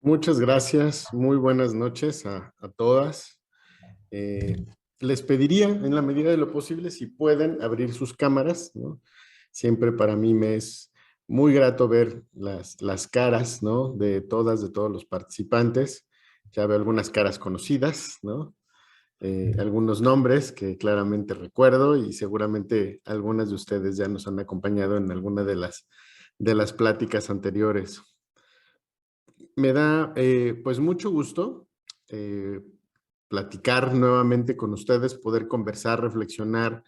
Muchas gracias, muy buenas noches a todas. Eh, Les pediría, en la medida de lo posible, si pueden abrir sus cámaras, ¿no? Siempre para mí me es muy grato ver las caras, ¿no? De todos los participantes. Ya veo algunas caras conocidas, ¿no? Algunos nombres que claramente recuerdo y seguramente algunas de ustedes ya nos han acompañado en alguna de las pláticas anteriores. Me da pues mucho gusto eh, platicar nuevamente con ustedes, poder conversar, reflexionar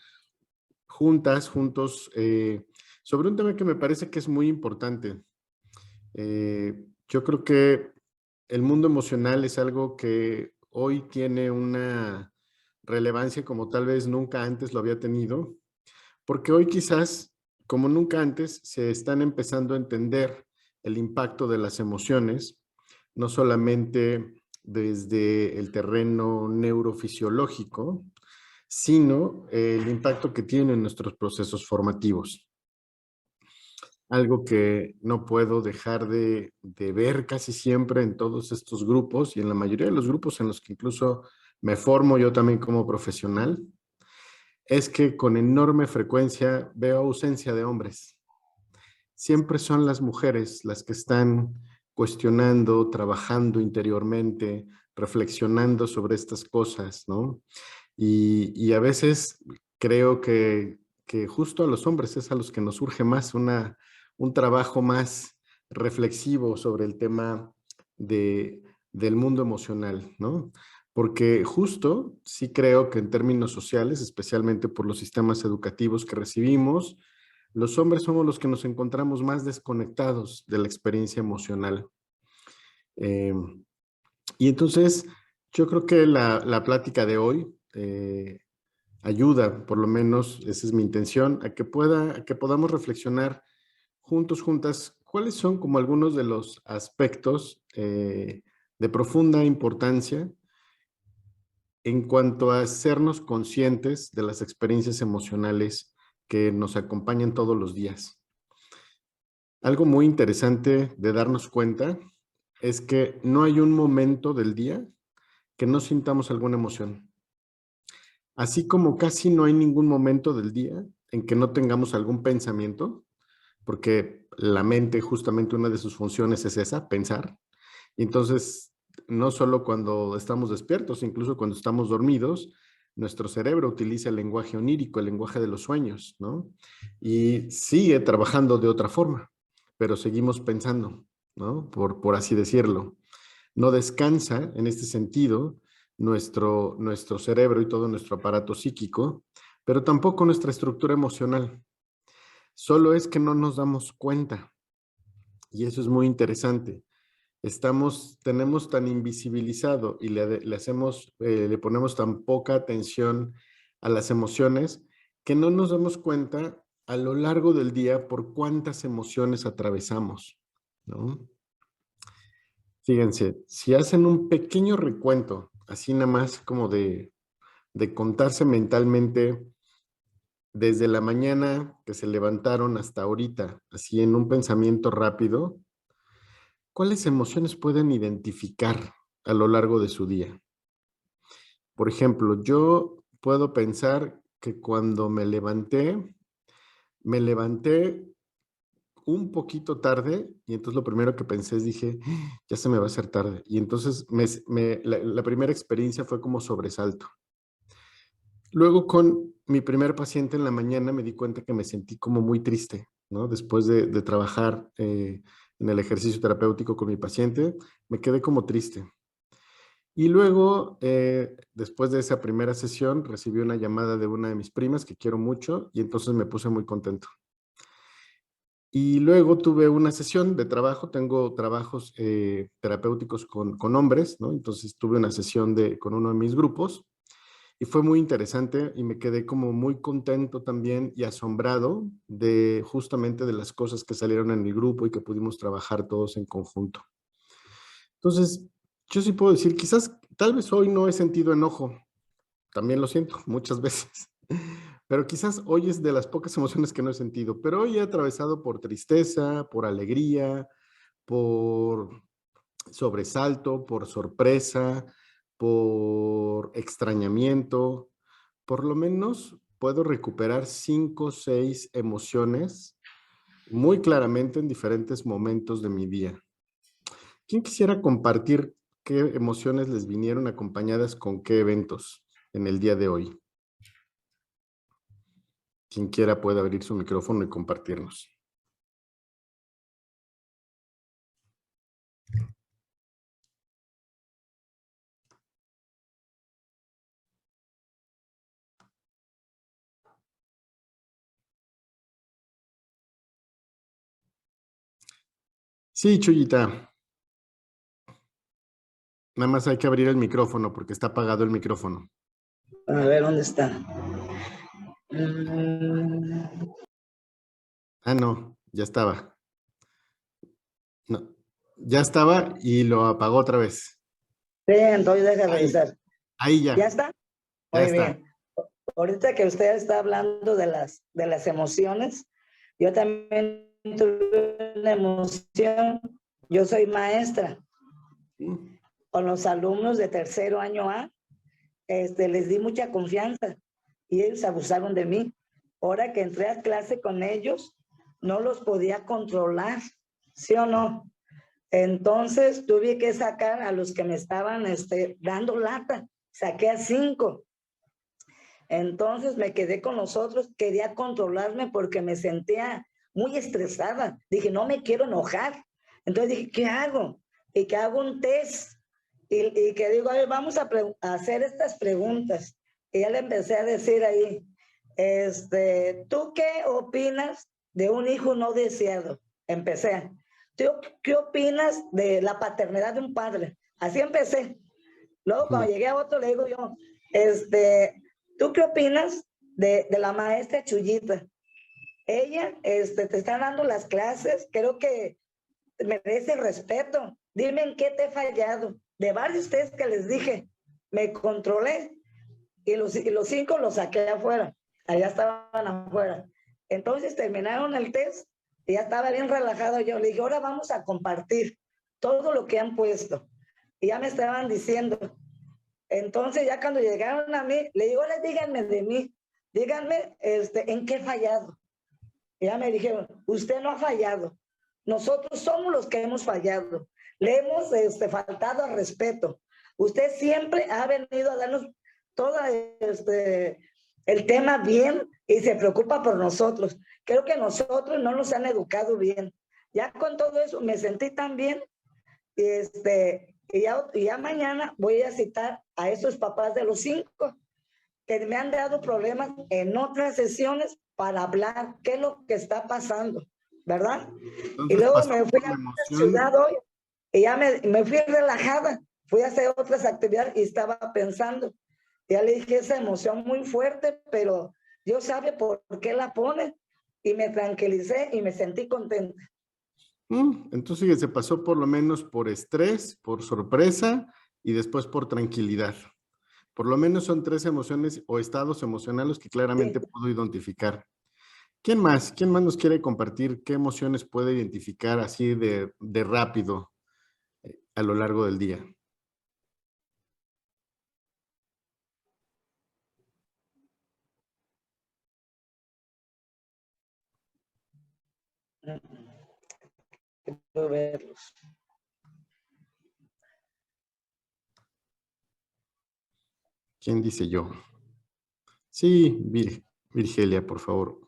juntas, juntos, sobre un tema que me parece que es muy importante. Yo creo que el mundo emocional es algo que hoy tiene una relevancia como tal vez nunca antes lo había tenido, porque hoy quizás, como nunca antes, se están empezando a entender el impacto de las emociones, no solamente desde el terreno neurofisiológico, sino el impacto que tienen en nuestros procesos formativos. Algo que no puedo dejar de ver casi siempre en todos estos grupos y en la mayoría de los grupos en los que incluso me formo yo también como profesional, es que con enorme frecuencia veo ausencia de hombres. Siempre son las mujeres las que están cuestionando, trabajando interiormente, reflexionando sobre estas cosas, ¿no? Y a veces creo que justo a los hombres es a los que nos surge más un trabajo más reflexivo sobre el tema del mundo emocional, ¿no? Porque justo sí creo que en términos sociales, especialmente por los sistemas educativos que recibimos, los hombres somos los que nos encontramos más desconectados de la experiencia emocional. Eh, y entonces, yo creo que la plática de hoy ayuda, por lo menos esa es mi intención, a que podamos reflexionar juntos, juntas, cuáles son como algunos de los aspectos de profunda importancia en cuanto a hacernos conscientes de las experiencias emocionales que nos acompañan todos los días. Algo muy interesante de darnos cuenta es que no hay un momento del día que no sintamos alguna emoción. Así como casi no hay ningún momento del día en que no tengamos algún pensamiento, porque la mente justamente una de sus funciones es esa, pensar. Y entonces, no solo cuando estamos despiertos, incluso cuando estamos dormidos, nuestro cerebro utiliza el lenguaje onírico, el lenguaje de los sueños, ¿no? Y sigue trabajando de otra forma, pero seguimos pensando, ¿no? Por así decirlo. No descansa en este sentido nuestro cerebro y todo nuestro aparato psíquico, pero tampoco nuestra estructura emocional. Solo es que no nos damos cuenta y eso es muy interesante. Tenemos tan invisibilizado y le ponemos tan poca atención a las emociones que no nos damos cuenta a lo largo del día por cuántas emociones atravesamos, ¿no? Fíjense, si hacen un pequeño recuento, así nada más como de contarse mentalmente desde la mañana que se levantaron hasta ahorita, así en un pensamiento rápido, ¿cuáles emociones pueden identificar a lo largo de su día? Por ejemplo, yo puedo pensar que cuando me levanté un poquito tarde y entonces lo primero que pensé es dije, ya se me va a hacer tarde. Y entonces la primera experiencia fue como sobresalto. Luego con mi primer paciente en la mañana me di cuenta que me sentí como muy triste, ¿no? Después de trabajar en el ejercicio terapéutico con mi paciente, me quedé como triste. Y luego, después de esa primera sesión, recibí una llamada de una de mis primas que quiero mucho y entonces me puse muy contento. Y luego tuve una sesión de trabajo, tengo trabajos terapéuticos con hombres, ¿no? Entonces tuve una sesión con uno de mis grupos y fue muy interesante y me quedé como muy contento también y asombrado de justamente de las cosas que salieron en el grupo y que pudimos trabajar todos en conjunto. Entonces, yo sí puedo decir, quizás, tal vez hoy no he sentido enojo, también lo siento muchas veces, pero quizás hoy es de las pocas emociones que no he sentido, pero hoy he atravesado por tristeza, por alegría, por sobresalto, por sorpresa, por extrañamiento. Por lo menos puedo recuperar 5 o 6 emociones muy claramente en diferentes momentos de mi día. ¿Quién quisiera compartir qué emociones les vinieron acompañadas con qué eventos en el día de hoy? Quien quiera puede abrir su micrófono y compartirnos. Sí, Chuyita. Nada más hay que abrir el micrófono porque está apagado el micrófono. A ver, ¿dónde está? Ah, no, ya estaba. No, ya estaba y lo apagó otra vez. Sí, entonces deja de Ahí, revisar. ahí ¿Ya ya, está? ya Muy está. bien. Ahorita que usted está hablando de las emociones, yo también tuve una emoción. Yo soy maestra. Con los alumnos de tercero año A, les di mucha confianza y ellos abusaron de mí. Ahora que entré a clase con ellos, no los podía controlar, ¿sí o no? Entonces tuve que sacar a los que me estaban dando lata. Saqué a 5. Entonces me quedé con los otros, quería controlarme porque me sentía muy estresada. Dije, no me quiero enojar. Entonces dije, ¿qué hago? Y que hago un test. Y que digo, a ver, vamos a hacer estas preguntas. Y ya le empecé a decir ahí, ¿tú qué opinas de un hijo no deseado? Empecé. ¿Tú qué opinas de la paternidad de un padre? Así empecé. Luego cuando llegué a otro le digo yo, ¿tú qué opinas de la maestra Chuyita? Ella te está dando las clases, creo que merece respeto. Dime en qué te he fallado. De varios test que les dije, me controlé y los 5 los saqué afuera. Allá estaban afuera. Entonces terminaron el test y ya estaba bien relajado yo. Le dije, ahora vamos a compartir todo lo que han puesto. Y ya me estaban diciendo. Entonces ya cuando llegaron a mí, le digo, ahora díganme de mí. Díganme en qué he fallado. Y ya me dijeron, usted no ha fallado. Nosotros somos los que hemos fallado. Le hemos faltado al respeto. Usted siempre ha venido a darnos todo el tema bien y se preocupa por nosotros. Creo que nosotros no nos han educado bien. Ya con todo eso me sentí tan bien. Y ya mañana voy a citar a esos papás de los 5 que me han dado problemas en otras sesiones para hablar qué es lo que está pasando, ¿verdad? Y Entonces luego pasó me fui por a la la emoción. ciudad hoy y ya me fui relajada, fui a hacer otras actividades y estaba pensando. Ya le dije esa emoción muy fuerte, pero Dios sabe por qué la pone y me tranquilicé y me sentí contenta. Entonces se pasó por lo menos por estrés, por sorpresa y después por tranquilidad. Por lo menos son 3 emociones o estados emocionales que claramente Sí. puedo identificar. ¿Quién más? ¿Quién más nos quiere compartir qué emociones puede identificar así de rápido a lo largo del día? Quiero verlos. ¿Quién dice yo? Sí, Virgelia, por favor.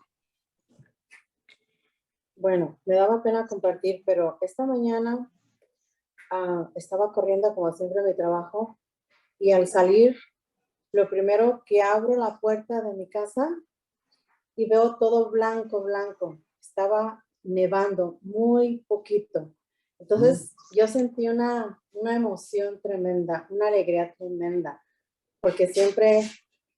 Bueno, me daba pena compartir, pero esta mañana estaba corriendo como siempre a mi trabajo y al salir, lo primero que abro la puerta de mi casa y veo todo blanco, blanco. Estaba nevando muy poquito. Entonces yo sentí una emoción tremenda, una alegría tremenda, porque siempre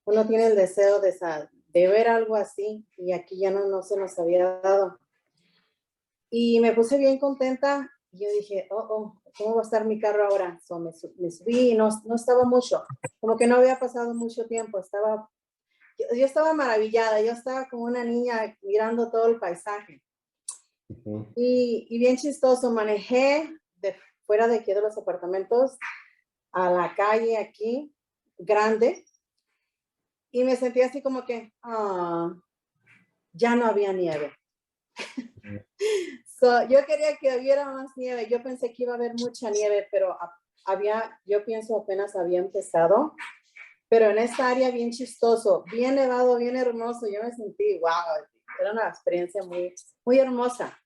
uno tiene el deseo de ver algo así y aquí ya no se nos había dado. Y me puse bien contenta y yo dije, ¿cómo va a estar mi carro ahora? So, me subí y no estaba mucho, como que no había pasado mucho tiempo, yo estaba maravillada, yo estaba como una niña mirando todo el paisaje. Y bien chistoso, fuera de aquí de los apartamentos a la calle aquí, grande, y me sentí así como que, ya no había nieve. Yo quería que hubiera más nieve. Yo pensé que iba a haber mucha nieve, pero yo pienso apenas había empezado. Pero en esta área bien chistoso, bien nevado, bien hermoso. Yo me sentí, wow, era una experiencia muy, muy hermosa.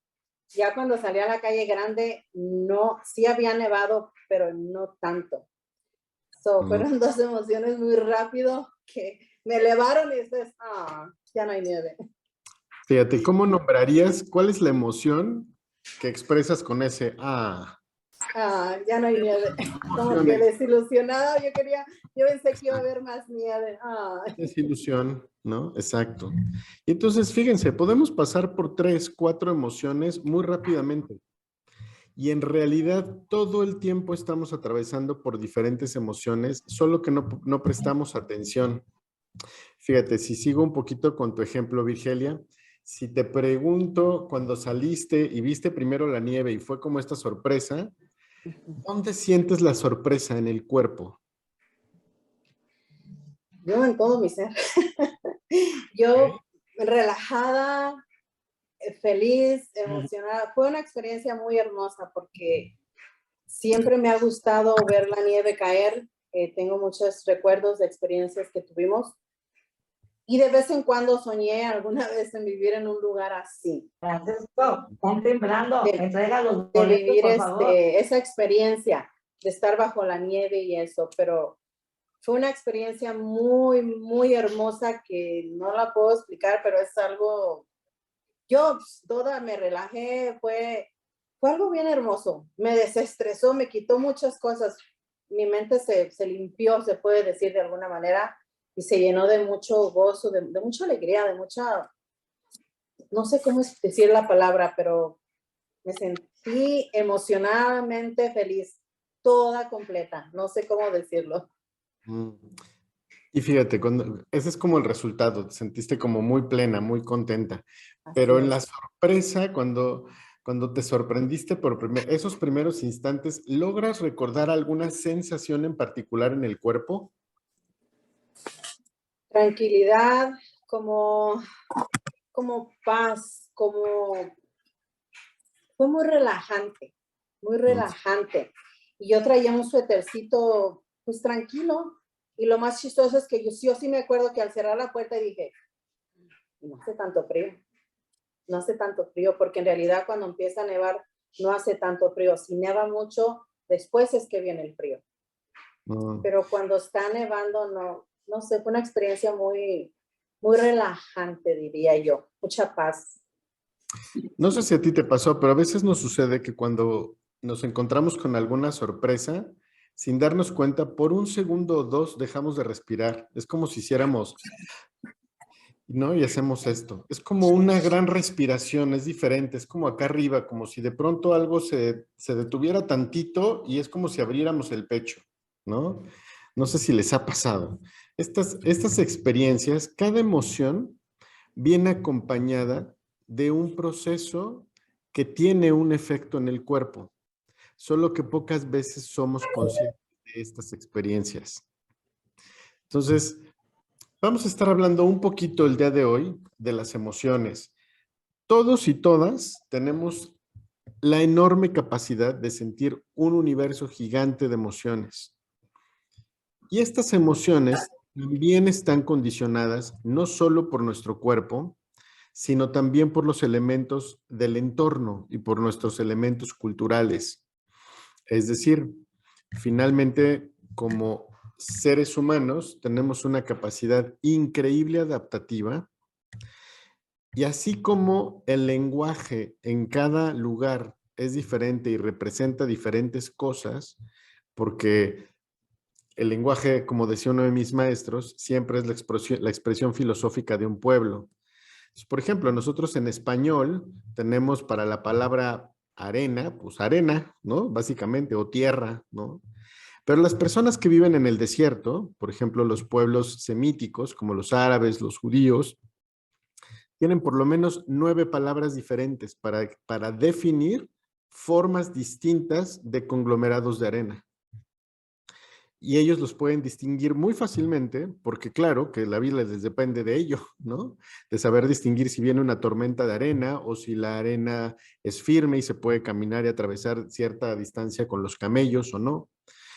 Ya cuando salí a la calle grande, no, sí había nevado, pero no tanto. Fueron dos emociones muy rápido que me elevaron y después, ya no hay nieve. Fíjate, ¿cómo nombrarías, cuál es la emoción que expresas con ese Ya no hay nieve. Como que desilusionada, yo pensé que iba a haber más nieve. Desilusión, ¿no? Exacto. Y entonces, fíjense, podemos pasar por 3, 4 emociones muy rápidamente. Y en realidad todo el tiempo estamos atravesando por diferentes emociones, solo que no prestamos atención. Fíjate, si sigo un poquito con tu ejemplo, Virgelia, si te pregunto cuando saliste y viste primero la nieve y fue como esta sorpresa, ¿dónde sientes la sorpresa en el cuerpo? Yo en todo mi ser. Yo relajada, feliz, emocionada. Fue una experiencia muy hermosa porque siempre me ha gustado ver la nieve caer. Tengo muchos recuerdos de experiencias que tuvimos. Y de vez en cuando soñé alguna vez en vivir en un lugar así. Francisco, están temblando. Entrega los De boletos, vivir por favor. esa experiencia, de estar bajo la nieve y eso. Pero fue una experiencia muy, muy hermosa que no la puedo explicar, pero es algo, yo toda me relajé, fue algo bien hermoso, me desestresó, me quitó muchas cosas, mi mente se limpió, se puede decir de alguna manera, y se llenó de mucho gozo, de mucha alegría, de mucha, no sé cómo decir la palabra, pero me sentí emocionadamente feliz, toda completa, no sé cómo decirlo. Y fíjate, ese es como el resultado, te sentiste como muy plena, muy contenta. Así Pero en es. la sorpresa, cuando te sorprendiste por esos primeros instantes, ¿logras recordar alguna sensación en particular en el cuerpo? Tranquilidad, como paz, fue muy relajante, muy relajante. Y yo traía un suétercito, pues tranquilo. Y lo más chistoso es que yo sí me acuerdo que al cerrar la puerta dije, no hace tanto frío, no hace tanto frío, porque en realidad cuando empieza a nevar no hace tanto frío. Si neva mucho, después es que viene el frío. Pero cuando está nevando, no sé, fue una experiencia muy, muy relajante, diría yo. Mucha paz. No sé si a ti te pasó, pero a veces nos sucede que cuando nos encontramos con alguna sorpresa, sin darnos cuenta, por un segundo o dos dejamos de respirar. Es como si hiciéramos, ¿no? Y hacemos esto. Es como una gran respiración, es diferente, es como acá arriba, como si de pronto algo se detuviera tantito y es como si abriéramos el pecho, ¿no? No sé si les ha pasado. Estas experiencias, cada emoción viene acompañada de un proceso que tiene un efecto en el cuerpo, solo que pocas veces somos conscientes de estas experiencias. Entonces, vamos a estar hablando un poquito el día de hoy de las emociones. Todos y todas tenemos la enorme capacidad de sentir un universo gigante de emociones. Y estas emociones también están condicionadas no solo por nuestro cuerpo, sino también por los elementos del entorno y por nuestros elementos culturales. Es decir, finalmente, como seres humanos, tenemos una capacidad increíble adaptativa y así como el lenguaje en cada lugar es diferente y representa diferentes cosas, porque el lenguaje, como decía uno de mis maestros, siempre es la expresión filosófica de un pueblo. Por ejemplo, nosotros en español tenemos para la palabra arena, pues arena, ¿no? Básicamente, o tierra, ¿no? Pero las personas que viven en el desierto, por ejemplo, los pueblos semíticos, como los árabes, los judíos, tienen por lo menos 9 palabras diferentes para definir formas distintas de conglomerados de arena. Y ellos los pueden distinguir muy fácilmente, porque claro, que la vida les depende de ello, ¿no? De saber distinguir si viene una tormenta de arena o si la arena es firme y se puede caminar y atravesar cierta distancia con los camellos o no.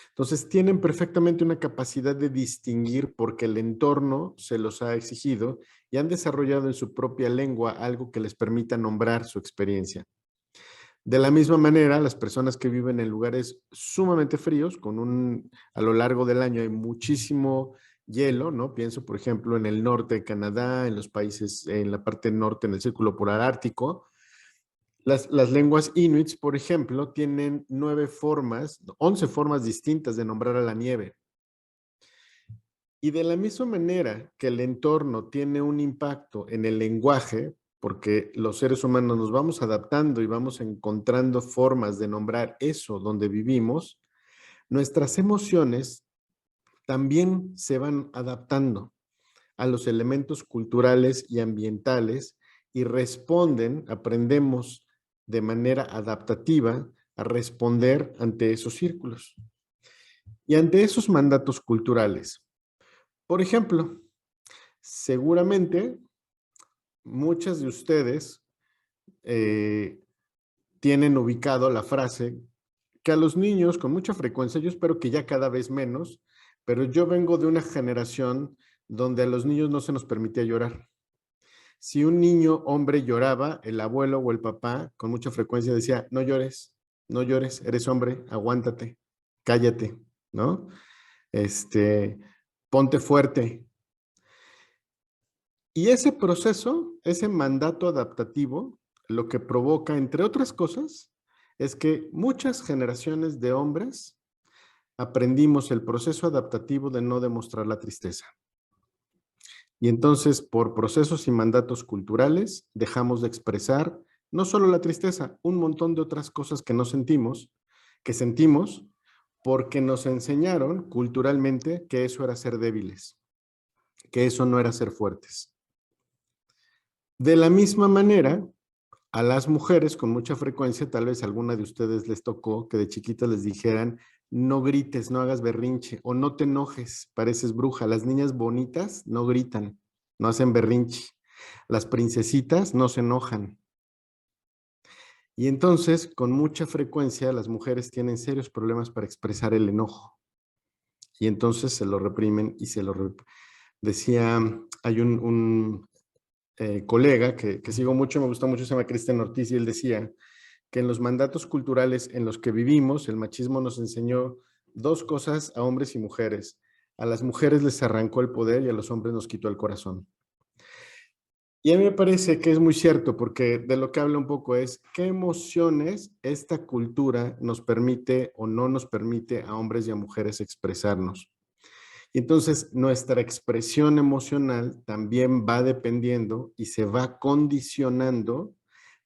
Entonces tienen perfectamente una capacidad de distinguir porque el entorno se los ha exigido y han desarrollado en su propia lengua algo que les permita nombrar su experiencia. De la misma manera, las personas que viven en lugares sumamente fríos, a lo largo del año hay muchísimo hielo, ¿no? Pienso, por ejemplo, en el norte de Canadá, en los países, en la parte norte, en el círculo polar ártico. Las lenguas inuits, por ejemplo, tienen 11 formas distintas de nombrar a la nieve. Y de la misma manera que el entorno tiene un impacto en el lenguaje, porque los seres humanos nos vamos adaptando y vamos encontrando formas de nombrar eso donde vivimos, nuestras emociones también se van adaptando a los elementos culturales y ambientales y aprendemos de manera adaptativa a responder ante esos círculos y ante esos mandatos culturales. Por ejemplo, seguramente muchas de ustedes tienen ubicado la frase que a los niños con mucha frecuencia, yo espero que ya cada vez menos, pero yo vengo de una generación donde a los niños no se nos permitía llorar. Si un niño hombre lloraba, el abuelo o el papá con mucha frecuencia decía, no llores, no llores, eres hombre, aguántate, cállate, ¿no? Ponte fuerte. Y ese proceso, ese mandato adaptativo, lo que provoca, entre otras cosas, es que muchas generaciones de hombres aprendimos el proceso adaptativo de no demostrar la tristeza. Y entonces, por procesos y mandatos culturales, dejamos de expresar no solo la tristeza, un montón de otras cosas que no sentimos, que sentimos porque nos enseñaron culturalmente que eso era ser débiles, que eso no era ser fuertes. De la misma manera, a las mujeres con mucha frecuencia, tal vez a alguna de ustedes les tocó que de chiquitas les dijeran, no grites, no hagas berrinche, o no te enojes, pareces bruja. Las niñas bonitas no gritan, no hacen berrinche. Las princesitas no se enojan. Y entonces, con mucha frecuencia, las mujeres tienen serios problemas para expresar el enojo. Y entonces se lo reprimen y decía, hay un colega que sigo mucho, me gusta mucho, se llama Cristian Ortiz, y él decía que en los mandatos culturales en los que vivimos, el machismo nos enseñó dos cosas a hombres y mujeres. A las mujeres les arrancó el poder y a los hombres nos quitó el corazón. Y a mí me parece que es muy cierto, porque de lo que habla un poco es qué emociones esta cultura nos permite o no nos permite a hombres y a mujeres expresarnos. Y entonces nuestra expresión emocional también va dependiendo y se va condicionando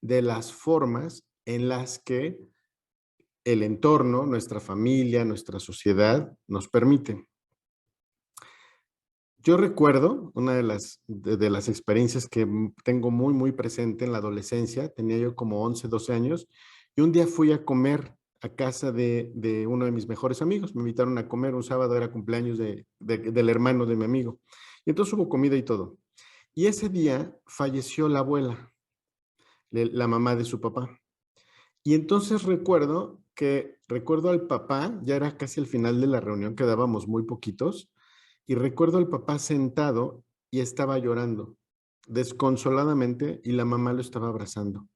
de las formas en las que el entorno, nuestra familia, nuestra sociedad nos permiten. Yo recuerdo una de las experiencias que tengo muy, muy presente en la adolescencia. Tenía yo como 11, 12 años y un día fui a comer a casa de uno de mis mejores amigos. Me invitaron a comer un sábado, era cumpleaños del hermano de mi amigo. Y entonces hubo comida y todo. Y ese día falleció la abuela, la mamá de su papá. Y entonces recuerdo al papá, ya era casi el final de la reunión, quedábamos muy poquitos, y recuerdo al papá sentado y estaba llorando desconsoladamente y la mamá lo estaba abrazando.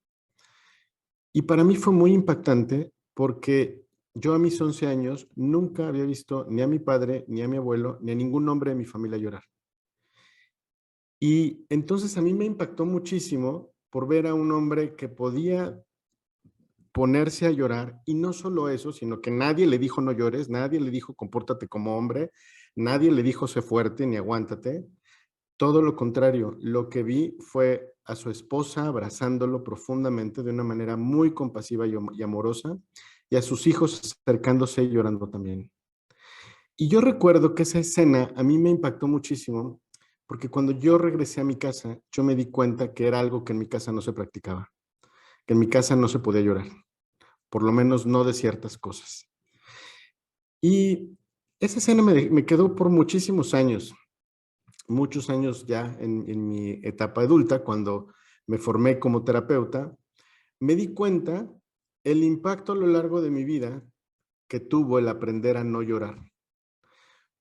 Y para mí fue muy impactante porque yo a mis 11 años nunca había visto ni a mi padre, ni a mi abuelo, ni a ningún hombre de mi familia llorar. Y entonces a mí me impactó muchísimo por ver a un hombre que podía ponerse a llorar, y no solo eso, sino que nadie le dijo no llores, nadie le dijo compórtate como hombre, nadie le dijo sé fuerte ni aguántate. Todo lo contrario, lo que vi fue a su esposa abrazándolo profundamente de una manera muy compasiva y amorosa, y a sus hijos acercándose y llorando también. Y yo recuerdo que esa escena a mí me impactó muchísimo, porque cuando yo regresé a mi casa, yo me di cuenta que era algo que en mi casa no se practicaba, que en mi casa no se podía llorar. por lo menos no de ciertas cosas. Y esa escena me quedó por muchísimos años ya en mi etapa adulta, cuando me formé como terapeuta, me di cuenta el impacto a lo largo de mi vida que tuvo el aprender a no llorar.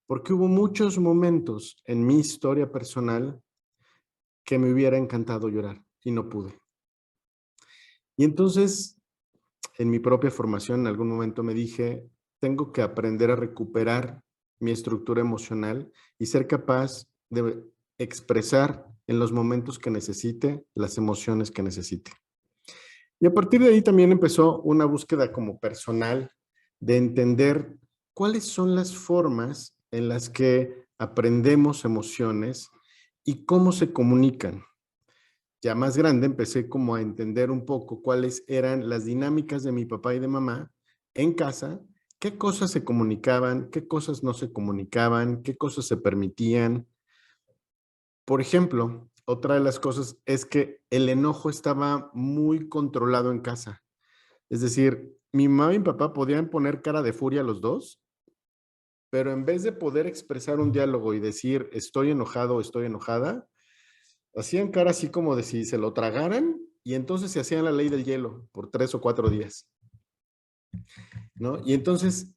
Porque hubo muchos momentos en mi historia personal que me hubiera encantado llorar y no pude. Y entonces, en mi propia formación, en algún momento me dije, tengo que aprender a recuperar mi estructura emocional y ser capaz de expresar en los momentos que necesite las emociones que necesite. Y a partir de ahí también empezó una búsqueda como personal de entender cuáles son las formas en las que aprendemos emociones y cómo se comunican. Ya más grande empecé como a entender un poco cuáles eran las dinámicas de mi papá y de mamá en casa, qué cosas se comunicaban, qué cosas no se comunicaban, qué cosas se permitían. Por ejemplo, otra de las cosas es que el enojo estaba muy controlado en casa. Es decir, mi mamá y mi papá podían poner cara de furia los dos, pero en vez de poder expresar un diálogo y decir estoy enojado o estoy enojada, hacían cara así como de si se lo tragaran y entonces se hacían la ley del hielo por 3 o 4 días, ¿no? Y entonces,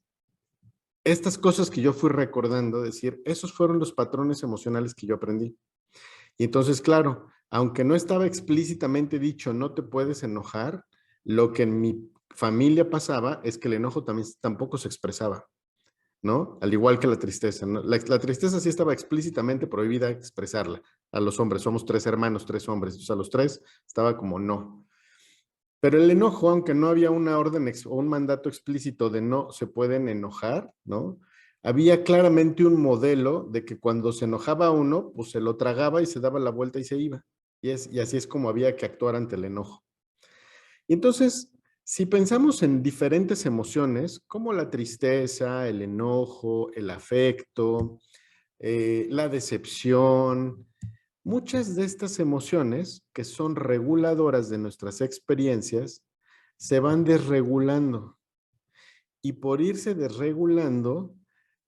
estas cosas que yo fui recordando, decir, esos fueron los patrones emocionales que yo aprendí. Y entonces, claro, aunque no estaba explícitamente dicho, no te puedes enojar, lo que en mi familia pasaba es que el enojo también tampoco se expresaba, ¿no? Al igual que la tristeza, ¿no? La tristeza sí estaba explícitamente prohibida expresarla a los hombres. Somos 3 hermanos, 3 hombres. O sea, los 3 estaba como no. Pero el enojo, aunque no había una orden o un mandato explícito de no se pueden enojar, ¿no? Había claramente un modelo de que cuando se enojaba uno, pues se lo tragaba y se daba la vuelta y se iba. Y así es como había que actuar ante el enojo. Y entonces, si pensamos en diferentes emociones, como la tristeza, el enojo, el afecto, la decepción, muchas de estas emociones que son reguladoras de nuestras experiencias se van desregulando y por irse desregulando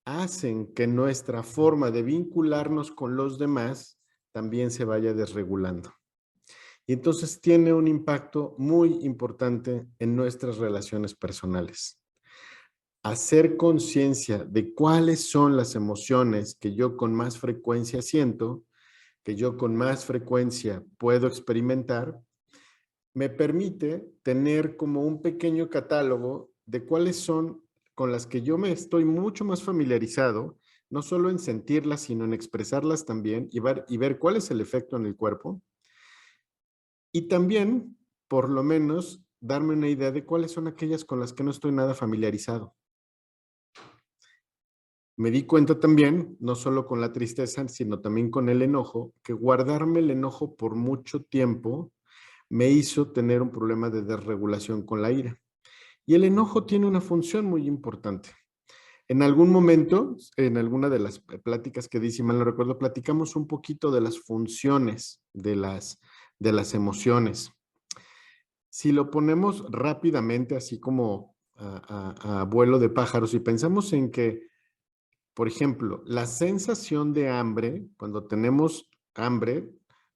hacen que nuestra forma de vincularnos con los demás también se vaya desregulando. Y entonces tiene un impacto muy importante en nuestras relaciones personales. Hacer conciencia de cuáles son las emociones que yo con más frecuencia siento, que yo con más frecuencia puedo experimentar, me permite tener como un pequeño catálogo de cuáles son con las que yo me estoy mucho más familiarizado, no solo en sentirlas, sino en expresarlas también y ver cuál es el efecto en el cuerpo. Y también, por lo menos, darme una idea de cuáles son aquellas con las que no estoy nada familiarizado. Me di cuenta también, no solo con la tristeza, sino también con el enojo, que guardarme el enojo por mucho tiempo me hizo tener un problema de desregulación con la ira. Y el enojo tiene una función muy importante. En algún momento, en alguna de las pláticas que di, si mal no recuerdo, platicamos un poquito de las funciones de las emociones. Si lo ponemos rápidamente, así como a vuelo de pájaros, y pensamos en que, por ejemplo, la sensación de hambre, cuando tenemos hambre,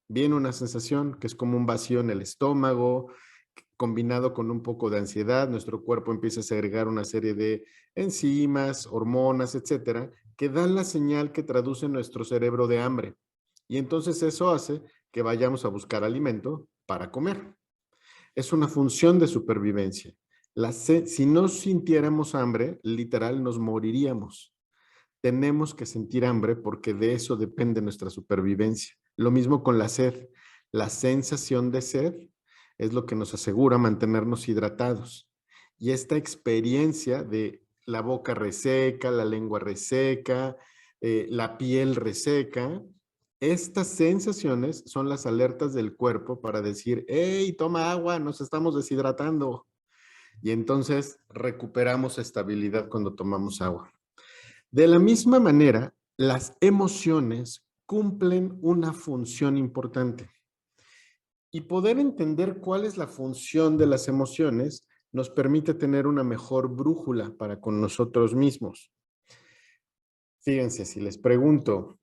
viene una sensación que es como un vacío en el estómago, combinado con un poco de ansiedad, nuestro cuerpo empieza a segregar una serie de enzimas, hormonas, etcétera, que dan la señal que traduce nuestro cerebro de hambre. Y entonces eso hace que vayamos a buscar alimento para comer. Es una función de supervivencia. Si no sintiéramos hambre, literal nos moriríamos. Tenemos que sentir hambre porque de eso depende nuestra supervivencia. Lo mismo con la sed. La sensación de sed es lo que nos asegura mantenernos hidratados. Y esta experiencia de la boca reseca, la lengua reseca, la piel reseca, estas sensaciones son las alertas del cuerpo para decir, hey, toma agua, nos estamos deshidratando. Y entonces recuperamos estabilidad cuando tomamos agua. De la misma manera, las emociones cumplen una función importante. Y poder entender cuál es la función de las emociones nos permite tener una mejor brújula para con nosotros mismos. Fíjense, si les pregunto,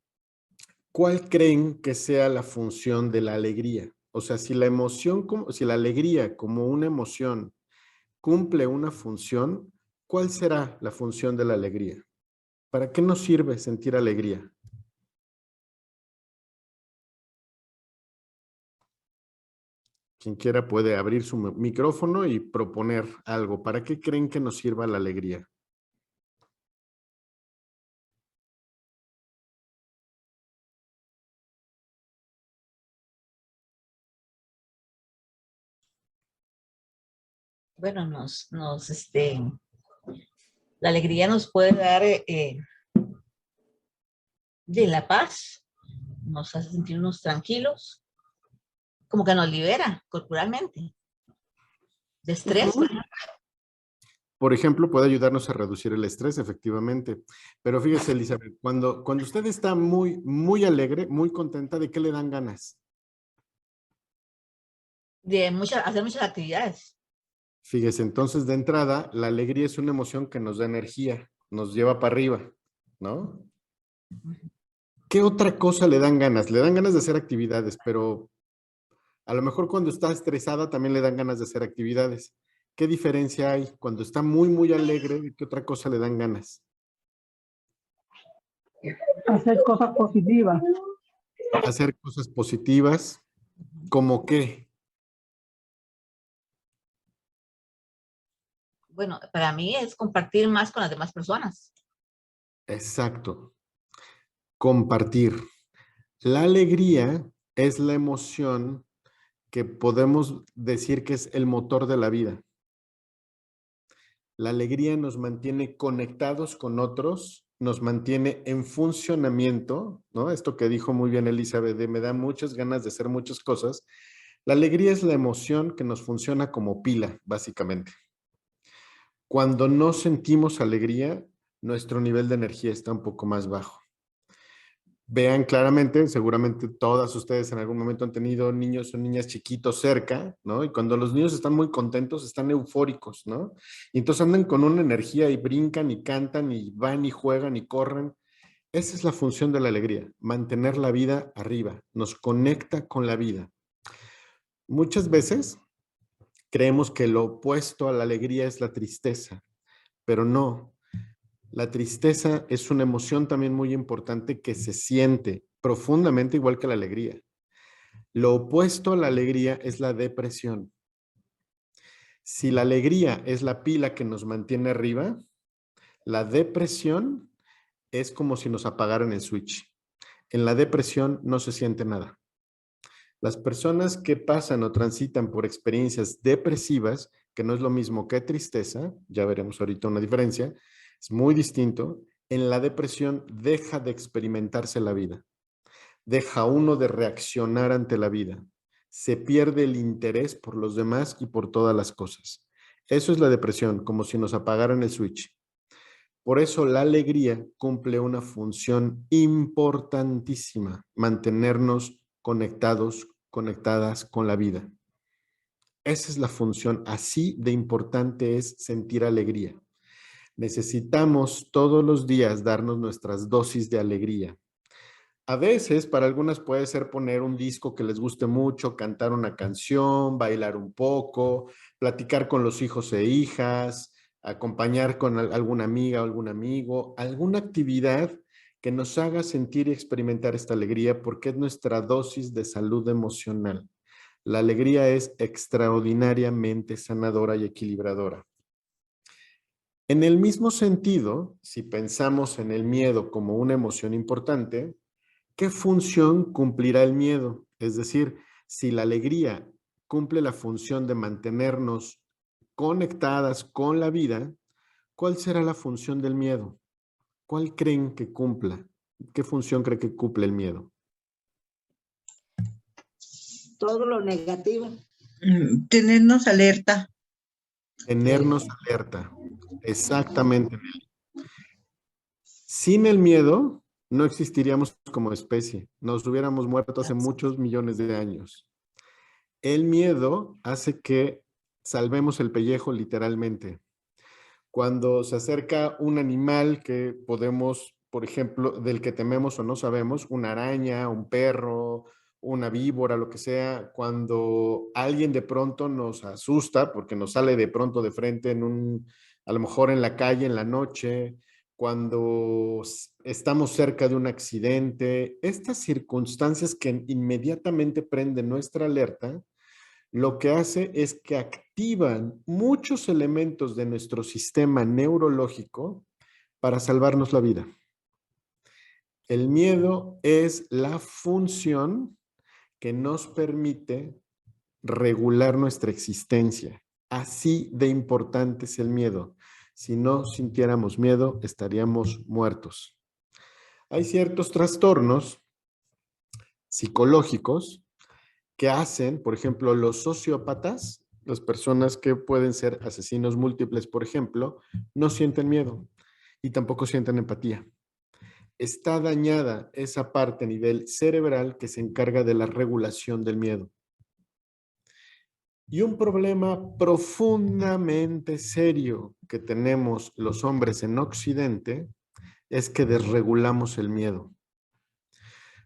¿cuál creen que sea la función de la alegría? O sea, si la emoción, si la alegría como una emoción cumple una función, ¿cuál será la función de la alegría? ¿Para qué nos sirve sentir alegría? Quien quiera puede abrir su micrófono y proponer algo. ¿Para qué creen que nos sirva la alegría? Bueno, la alegría nos puede dar de la paz, nos hace sentirnos tranquilos, como que nos libera corporalmente, de estrés. Por ejemplo, puede ayudarnos a reducir el estrés, efectivamente. Pero fíjese, Elizabeth, cuando usted está muy, muy alegre, muy contenta, ¿de qué le dan ganas? De hacer muchas actividades. Fíjese, entonces de entrada, la alegría es una emoción que nos da energía, nos lleva para arriba, ¿no? ¿Qué otra cosa le dan ganas? Le dan ganas de hacer actividades, pero a lo mejor cuando está estresada también le dan ganas de hacer actividades. ¿Qué diferencia hay? Cuando está muy, muy alegre, ¿qué otra cosa le dan ganas? Hacer cosas positivas. Hacer cosas positivas, ¿como qué? Bueno, para mí es compartir más con las demás personas. Exacto. Compartir. La alegría es la emoción que podemos decir que es el motor de la vida. La alegría nos mantiene conectados con otros, nos mantiene en funcionamiento, ¿no? Esto que dijo muy bien Elizabeth, de me da muchas ganas de hacer muchas cosas. La alegría es la emoción que nos funciona como pila, básicamente. Cuando no sentimos alegría, nuestro nivel de energía está un poco más bajo. Vean claramente, seguramente todas ustedes en algún momento han tenido niños o niñas chiquitos cerca, ¿no? Y cuando los niños están muy contentos, están eufóricos, ¿no? Y entonces andan con una energía y brincan y cantan y van y juegan y corren. Esa es la función de la alegría, mantener la vida arriba, nos conecta con la vida. Muchas veces creemos que lo opuesto a la alegría es la tristeza, pero no. La tristeza es una emoción también muy importante que se siente profundamente igual que la alegría. Lo opuesto a la alegría es la depresión. Si la alegría es la pila que nos mantiene arriba, la depresión es como si nos apagaran el switch. En la depresión no se siente nada. Las personas que pasan o transitan por experiencias depresivas, que no es lo mismo que tristeza, ya veremos ahorita una diferencia, es muy distinto. En la depresión deja de experimentarse la vida, deja uno de reaccionar ante la vida, se pierde el interés por los demás y por todas las cosas. Eso es la depresión, como si nos apagaran el switch. Por eso la alegría cumple una función importantísima, mantenernos conectados, conectadas con la vida. Esa es la función, así de importante es sentir alegría. Necesitamos todos los días darnos nuestras dosis de alegría. A veces, para algunas puede ser poner un disco que les guste mucho, cantar una canción, bailar un poco, platicar con los hijos e hijas, acompañar con alguna amiga o algún amigo, alguna actividad que nos haga sentir y experimentar esta alegría porque es nuestra dosis de salud emocional. La alegría es extraordinariamente sanadora y equilibradora. En el mismo sentido, si pensamos en el miedo como una emoción importante, ¿qué función cumplirá el miedo? Es decir, si la alegría cumple la función de mantenernos conectadas con la vida, ¿cuál será la función del miedo? ¿Cuál creen que cumpla? ¿Qué función cree que cumple el miedo? Todo lo negativo. Tenernos alerta. Tenernos alerta. Exactamente. Sin el miedo, no existiríamos como especie. Nos hubiéramos muerto hace muchos millones de años. El miedo hace que salvemos el pellejo literalmente. Cuando se acerca un animal que podemos, por ejemplo, del que tememos o no sabemos, una araña, un perro, una víbora, lo que sea, cuando alguien de pronto nos asusta, porque nos sale de pronto de frente a lo mejor en la calle, en la noche, cuando estamos cerca de un accidente, estas circunstancias que inmediatamente prenden nuestra alerta, lo que hace es que activan muchos elementos de nuestro sistema neurológico para salvarnos la vida. El miedo es la función que nos permite regular nuestra existencia. Así de importante es el miedo. Si no sintiéramos miedo, estaríamos muertos. Hay ciertos trastornos psicológicos que hacen, por ejemplo, los sociópatas, las personas que pueden ser asesinos múltiples, por ejemplo, no sienten miedo y tampoco sienten empatía. Está dañada esa parte a nivel cerebral que se encarga de la regulación del miedo. Y un problema profundamente serio que tenemos los hombres en Occidente es que desregulamos el miedo.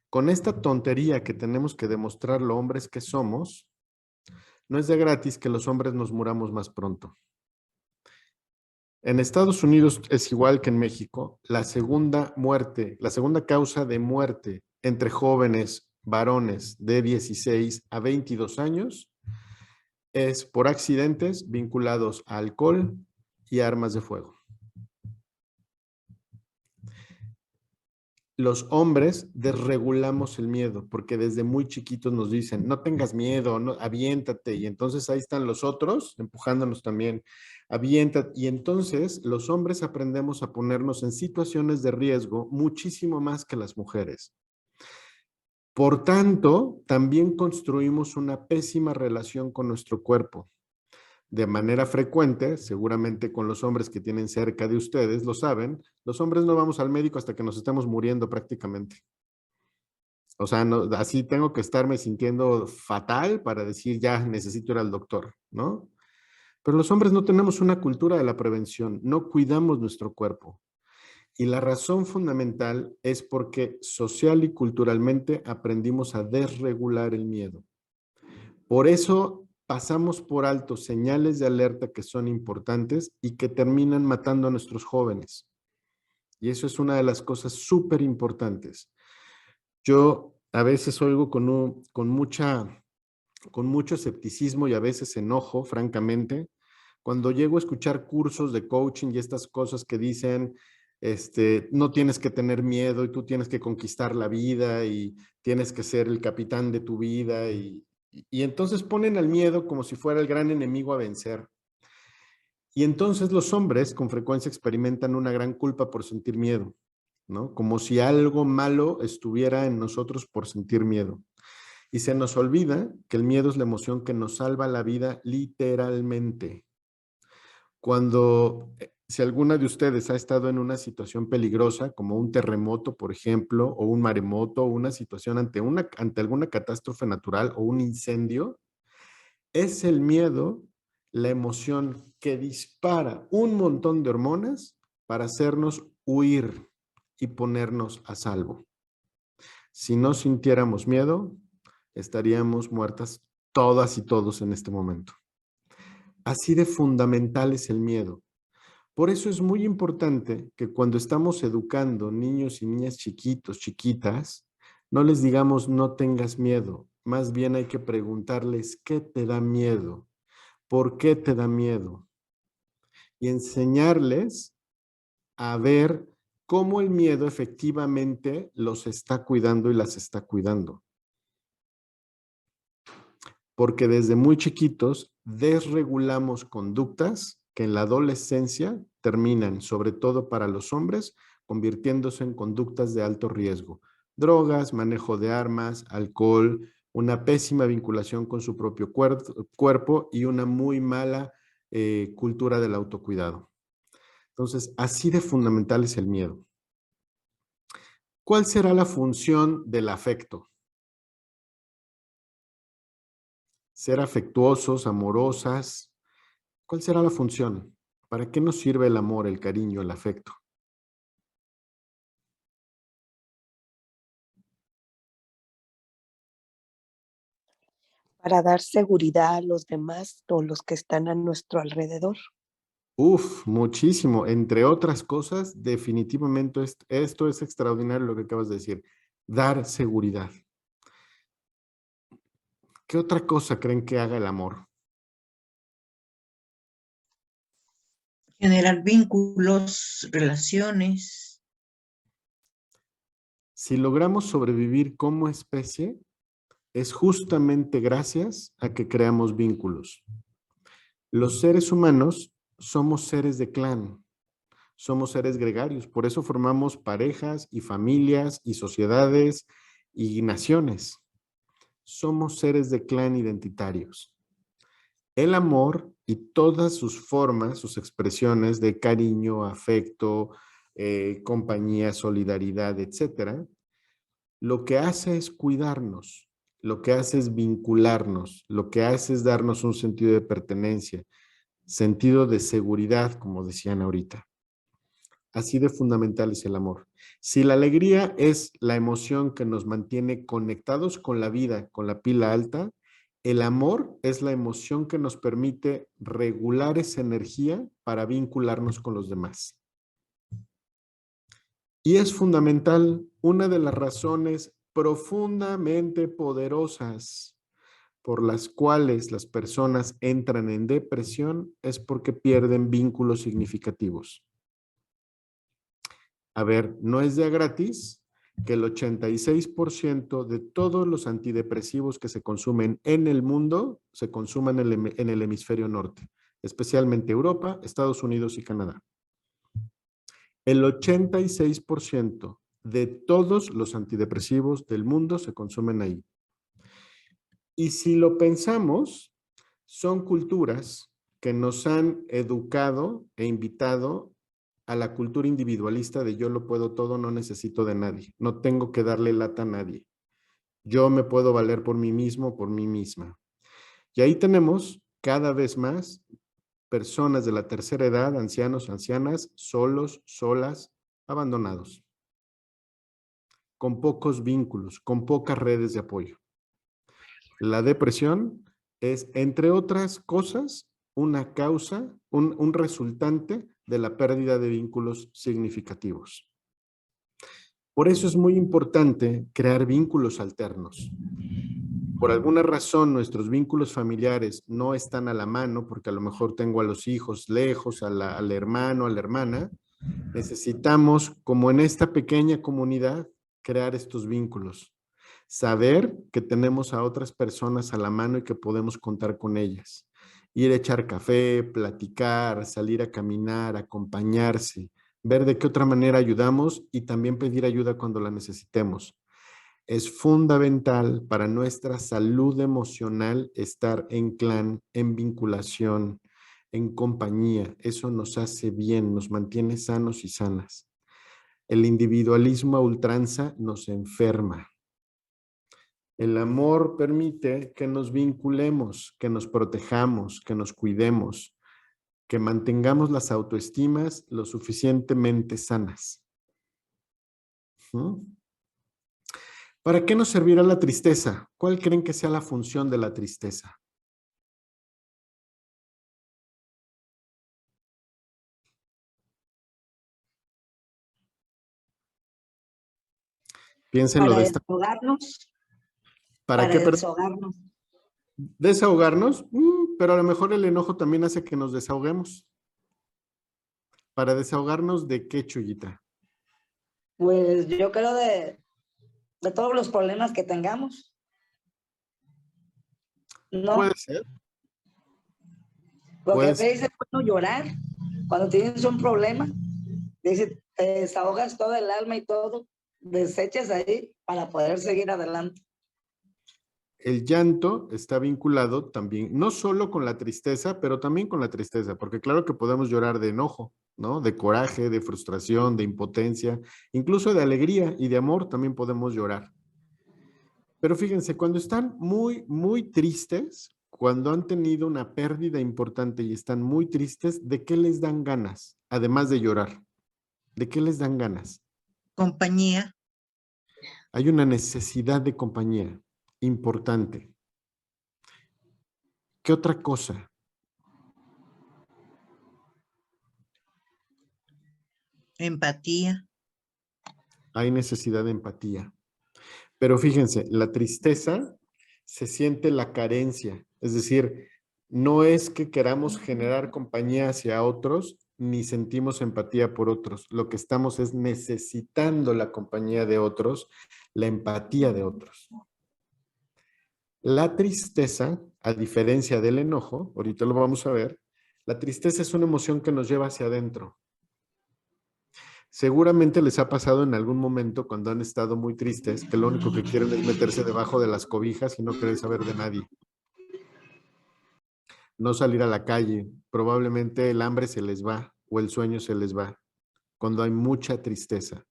Con esta tontería que tenemos que demostrar los hombres que somos, no es de gratis que los hombres nos muramos más pronto. En Estados Unidos es igual que en México. La segunda causa de muerte entre jóvenes varones de 16 a 22 años es por accidentes vinculados a alcohol y armas de fuego. Los hombres desregulamos el miedo porque desde muy chiquitos nos dicen, no tengas miedo, no, aviéntate. Y entonces ahí están los otros empujándonos también, aviéntate. Y entonces los hombres aprendemos a ponernos en situaciones de riesgo muchísimo más que las mujeres. Por tanto, también construimos una pésima relación con nuestro cuerpo. De manera frecuente, seguramente con los hombres que tienen cerca de ustedes, lo saben, los hombres no vamos al médico hasta que nos estemos muriendo prácticamente. O sea, no, así tengo que estarme sintiendo fatal para decir ya necesito ir al doctor, ¿no? Pero los hombres no tenemos una cultura de la prevención, no cuidamos nuestro cuerpo. Y la razón fundamental es porque social y culturalmente aprendimos a desregular el miedo. Por eso pasamos por alto señales de alerta que son importantes y que terminan matando a nuestros jóvenes. Y eso es una de las cosas súper importantes. Yo a veces oigo con mucho escepticismo y a veces enojo, francamente, cuando llego a escuchar cursos de coaching y estas cosas que dicen, no tienes que tener miedo y tú tienes que conquistar la vida y tienes que ser el capitán de tu vida y entonces ponen al miedo como si fuera el gran enemigo a vencer. Y entonces los hombres con frecuencia experimentan una gran culpa por sentir miedo, ¿no? Como si algo malo estuviera en nosotros por sentir miedo. Y se nos olvida que el miedo es la emoción que nos salva la vida literalmente. Si alguna de ustedes ha estado en una situación peligrosa, como un terremoto, por ejemplo, o un maremoto, o una situación ante alguna catástrofe natural o un incendio, es el miedo la emoción que dispara un montón de hormonas para hacernos huir y ponernos a salvo. Si no sintiéramos miedo, estaríamos muertas todas y todos en este momento. Así de fundamental es el miedo. Por eso es muy importante que cuando estamos educando niños y niñas chiquitos, chiquitas, no les digamos no tengas miedo. Más bien hay que preguntarles ¿qué te da miedo? ¿Por qué te da miedo? Y enseñarles a ver cómo el miedo efectivamente los está cuidando y las está cuidando. Porque desde muy chiquitos desregulamos conductas que en la adolescencia terminan, sobre todo para los hombres, convirtiéndose en conductas de alto riesgo. Drogas, manejo de armas, alcohol, una pésima vinculación con su propio cuerpo y una muy mala cultura del autocuidado. Entonces, así de fundamental es el miedo. ¿Cuál será la función del afecto? Ser afectuosos, amorosas, ¿Cuál será la función? ¿Para qué nos sirve el amor, el cariño, el afecto? Para dar seguridad a los demás o los que están a nuestro alrededor. Uf, muchísimo. Entre otras cosas, definitivamente esto es extraordinario lo que acabas de decir. Dar seguridad. ¿Qué otra cosa creen que haga el amor? Generar vínculos, relaciones. Si logramos sobrevivir como especie, es justamente gracias a que creamos vínculos. Los seres humanos somos seres de clan, somos seres gregarios, por eso formamos parejas y familias y sociedades y naciones. Somos seres de clan identitarios. El amor y todas sus formas, sus expresiones de cariño, afecto, compañía, solidaridad, etcétera, lo que hace es cuidarnos, lo que hace es vincularnos, lo que hace es darnos un sentido de pertenencia, sentido de seguridad, como decían ahorita. Así de fundamental es el amor. Si la alegría es la emoción que nos mantiene conectados con la vida, con la pila alta, el amor es la emoción que nos permite regular esa energía para vincularnos con los demás. Y es fundamental, una de las razones profundamente poderosas por las cuales las personas entran en depresión es porque pierden vínculos significativos. A ver, no es de gratis que el 86% de todos los antidepresivos que se consumen en el mundo se consuman en el hemisferio norte, especialmente Europa, Estados Unidos y Canadá. El 86% de todos los antidepresivos del mundo se consumen ahí. Y si lo pensamos, son culturas que nos han educado e invitado a la cultura individualista de yo lo puedo todo, no necesito de nadie, no tengo que darle lata a nadie. Yo me puedo valer por mí mismo, por mí misma. Y ahí tenemos cada vez más personas de la tercera edad, ancianos, ancianas, solos, solas, abandonados, con pocos vínculos, con pocas redes de apoyo. La depresión es, entre otras cosas, una causa, un resultante de la pérdida de vínculos significativos. Por eso es muy importante crear vínculos alternos. Por alguna razón nuestros vínculos familiares no están a la mano, porque a lo mejor tengo a los hijos lejos, al hermano, a la hermana. Necesitamos, como en esta pequeña comunidad, crear estos vínculos. Saber que tenemos a otras personas a la mano y que podemos contar con ellas. Ir a echar café, platicar, salir a caminar, acompañarse, ver de qué otra manera ayudamos y también pedir ayuda cuando la necesitemos. Es fundamental para nuestra salud emocional estar en clan, en vinculación, en compañía. Eso nos hace bien, nos mantiene sanos y sanas. El individualismo a ultranza nos enferma. El amor permite que nos vinculemos, que nos protejamos, que nos cuidemos, que mantengamos las autoestimas lo suficientemente sanas. ¿Para qué nos servirá la tristeza? ¿Cuál creen que sea la función de la tristeza? Piénsenlo Para de esta. desahogarnos, ¿Para para qué? desahogarnos. Desahogarnos, pero a lo mejor el enojo también hace que nos desahoguemos. ¿Para desahogarnos de qué, Chuyita? Pues yo creo de todos los problemas que tengamos. No, Puede ser. porque Puede a ser. veces es bueno llorar cuando tienes un problema. Dice, te desahogas todo el alma y todo, desechas ahí para poder seguir adelante. El llanto está vinculado también, no solo con la tristeza, pero también con la tristeza, porque claro que podemos llorar de enojo, ¿no? De coraje, de frustración, de impotencia, incluso de alegría y de amor también podemos llorar. Pero fíjense, cuando están muy, muy tristes, cuando han tenido una pérdida importante y están muy tristes, ¿de qué les dan ganas? Además de llorar, ¿de qué les dan ganas? Compañía. Hay una necesidad de compañía importante. ¿Qué otra cosa? Empatía. Hay necesidad de empatía. Pero fíjense, la tristeza se siente la carencia. Es decir, no es que queramos generar compañía hacia otros, ni sentimos empatía por otros. Lo que estamos es necesitando la compañía de otros, la empatía de otros. La tristeza, a diferencia del enojo, ahorita lo vamos a ver, la tristeza es una emoción que nos lleva hacia adentro. Seguramente les ha pasado en algún momento cuando han estado muy tristes que lo único que quieren es meterse debajo de las cobijas y no querer saber de nadie. No salir a la calle. Probablemente el hambre se les va o el sueño se les va cuando hay mucha tristeza.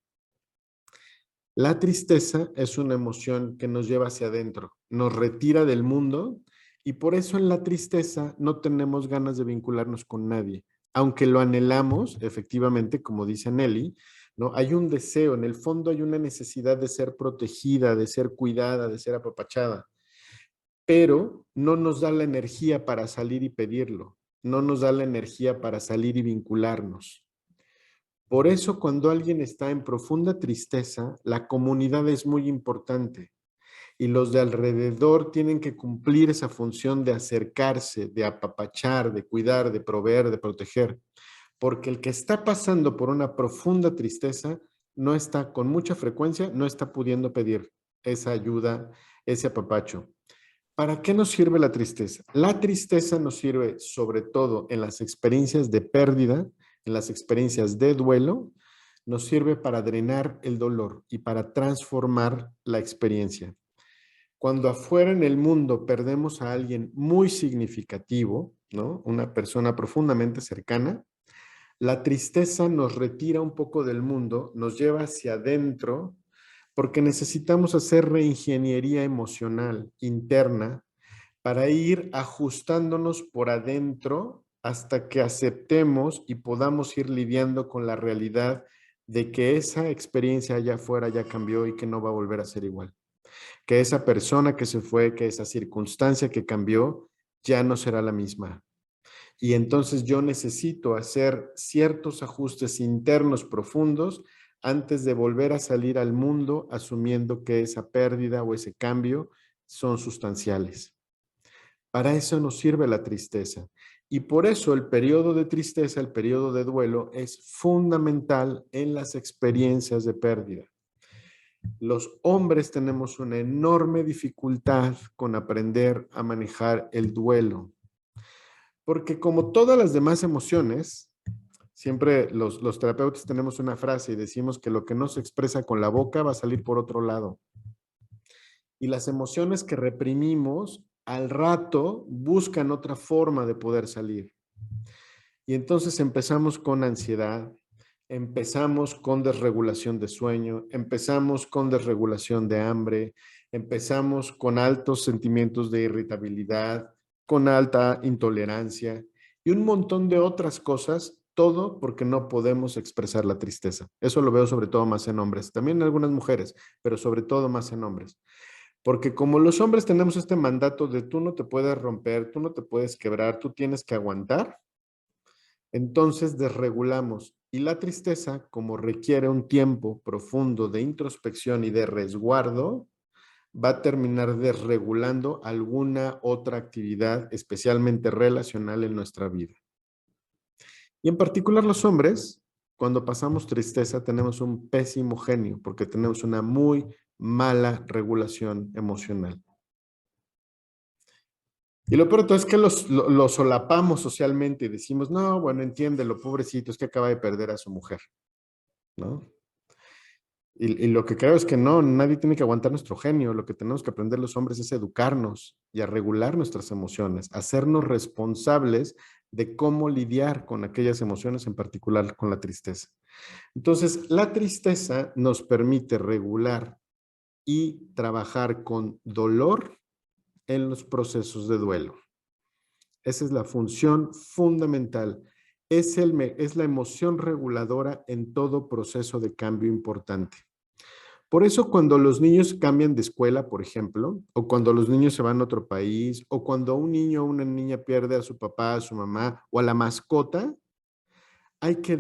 La tristeza es una emoción que nos lleva hacia adentro, nos retira del mundo y por eso en la tristeza no tenemos ganas de vincularnos con nadie. Aunque lo anhelamos, efectivamente, como dice Nelly, ¿no? Hay un deseo, en el fondo hay una necesidad de ser protegida, de ser cuidada, de ser apapachada, pero no nos da la energía para salir y pedirlo, no nos da la energía para salir y vincularnos. Por eso cuando alguien está en profunda tristeza, la comunidad es muy importante y los de alrededor tienen que cumplir esa función de acercarse, de apapachar, de cuidar, de proveer, de proteger. Porque el que está pasando por una profunda tristeza no está con mucha frecuencia, no está pudiendo pedir esa ayuda, ese apapacho. ¿Para qué nos sirve la tristeza? La tristeza nos sirve sobre todo en las experiencias de pérdida, en las experiencias de duelo, nos sirve para drenar el dolor y para transformar la experiencia. Cuando afuera en el mundo perdemos a alguien muy significativo, ¿no? Una persona profundamente cercana, la tristeza nos retira un poco del mundo, nos lleva hacia adentro, porque necesitamos hacer reingeniería emocional interna para ir ajustándonos por adentro hasta que aceptemos y podamos ir lidiando con la realidad de que esa experiencia allá afuera ya cambió y que no va a volver a ser igual. Que esa persona que se fue, que esa circunstancia que cambió, ya no será la misma. Y entonces yo necesito hacer ciertos ajustes internos profundos antes de volver a salir al mundo asumiendo que esa pérdida o ese cambio son sustanciales. Para eso nos sirve la tristeza. Y por eso el periodo de tristeza, el periodo de duelo, es fundamental en las experiencias de pérdida. Los hombres tenemos una enorme dificultad con aprender a manejar el duelo. Porque como todas las demás emociones, siempre los terapeutas tenemos una frase y decimos que lo que no se expresa con la boca va a salir por otro lado. Y las emociones que reprimimos al rato buscan otra forma de poder salir. Y entonces empezamos con ansiedad, empezamos con desregulación de sueño, empezamos con desregulación de hambre, empezamos con altos sentimientos de irritabilidad, con alta intolerancia y un montón de otras cosas, todo porque no podemos expresar la tristeza. Eso lo veo sobre todo más en hombres, también en algunas mujeres, pero sobre todo más en hombres. Porque como los hombres tenemos este mandato de tú no te puedes romper, tú no te puedes quebrar, tú tienes que aguantar, entonces desregulamos. Y la tristeza, como requiere un tiempo profundo de introspección y de resguardo, va a terminar desregulando alguna otra actividad, especialmente relacional en nuestra vida. Y en particular los hombres, cuando pasamos tristeza, tenemos un pésimo genio, porque tenemos una muy mala regulación emocional. Y lo peor es que lo solapamos socialmente y decimos, no, bueno, entiéndelo, pobrecito, es que acaba de perder a su mujer, ¿no? Y lo que creo es que no, nadie tiene que aguantar nuestro genio. Lo que tenemos que aprender los hombres es educarnos y a regular nuestras emociones, hacernos responsables de cómo lidiar con aquellas emociones, en particular con la tristeza. Entonces, la tristeza nos permite regular y trabajar con dolor en los procesos de duelo. Esa es la función fundamental. Es la emoción reguladora en todo proceso de cambio importante. Por eso cuando los niños cambian de escuela, por ejemplo, o cuando los niños se van a otro país, o cuando un niño o una niña pierde a su papá, a su mamá o a la mascota, hay que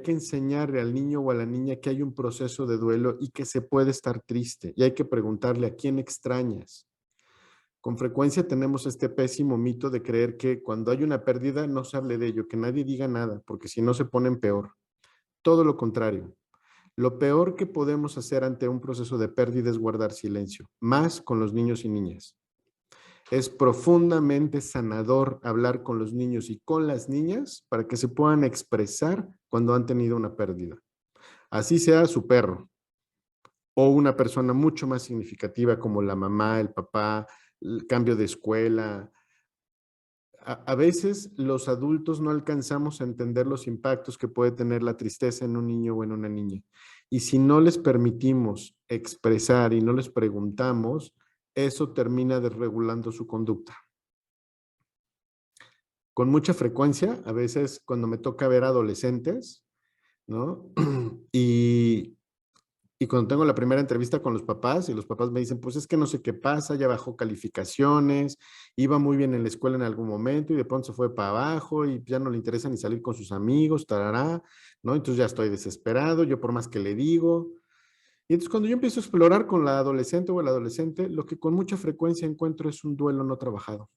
enseñarle al niño o a la niña que hay un proceso de duelo y que se puede estar triste. Y hay que preguntarle a quién extrañas. Con frecuencia tenemos este pésimo mito de creer que cuando hay una pérdida no se hable de ello, que nadie diga nada, porque si no se ponen peor. Todo lo contrario. Lo peor que podemos hacer ante un proceso de pérdida es guardar silencio, más con los niños y niñas. Es profundamente sanador hablar con los niños y con las niñas para que se puedan expresar cuando han tenido una pérdida. Así sea su perro o una persona mucho más significativa como la mamá, el papá, el cambio de escuela. A veces los adultos no alcanzamos a entender los impactos que puede tener la tristeza en un niño o en una niña. Y si no les permitimos expresar y no les preguntamos, eso termina desregulando su conducta. Con mucha frecuencia, a veces cuando me toca ver adolescentes, ¿no? Y cuando tengo la primera entrevista con los papás y los papás me dicen, pues es que no sé qué pasa, ya bajó calificaciones, iba muy bien en la escuela en algún momento y de pronto se fue para abajo y ya no le interesa ni salir con sus amigos, tarará, ¿no? Entonces ya estoy desesperado, yo por más que le digo. Y entonces cuando yo empiezo a explorar con la adolescente o el adolescente, lo que con mucha frecuencia encuentro es un duelo no trabajado.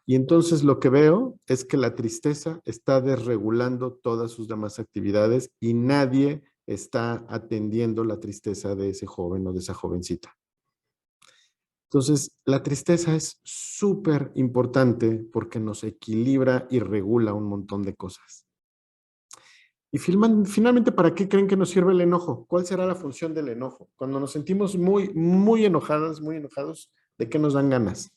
Y entonces lo que veo es que la tristeza está desregulando todas sus demás actividades y nadie está atendiendo la tristeza de ese joven o de esa jovencita. Entonces, la tristeza es súper importante porque nos equilibra y regula un montón de cosas. Y finalmente, ¿para qué creen que nos sirve el enojo? ¿Cuál será la función del enojo? Cuando nos sentimos muy enojados, ¿de qué nos dan ganas?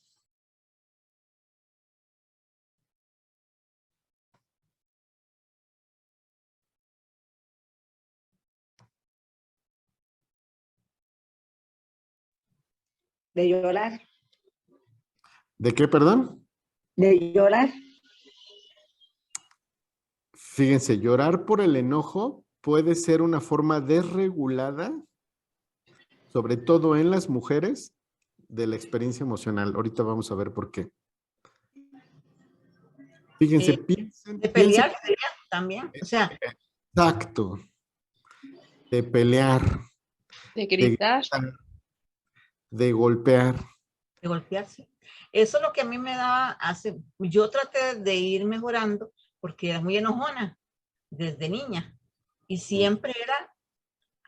De llorar, ¿De qué, perdón? de llorar. Fíjense, llorar por el enojo puede ser una forma desregulada, sobre todo en las mujeres, de la experiencia emocional. Ahorita vamos a ver por qué. Fíjense, piensen. De pelear sería también, o sea. Exacto. De pelear. De gritar. De golpear. De golpearse. Eso es lo que a mí me daba yo traté de ir mejorando porque era muy enojona desde niña y siempre era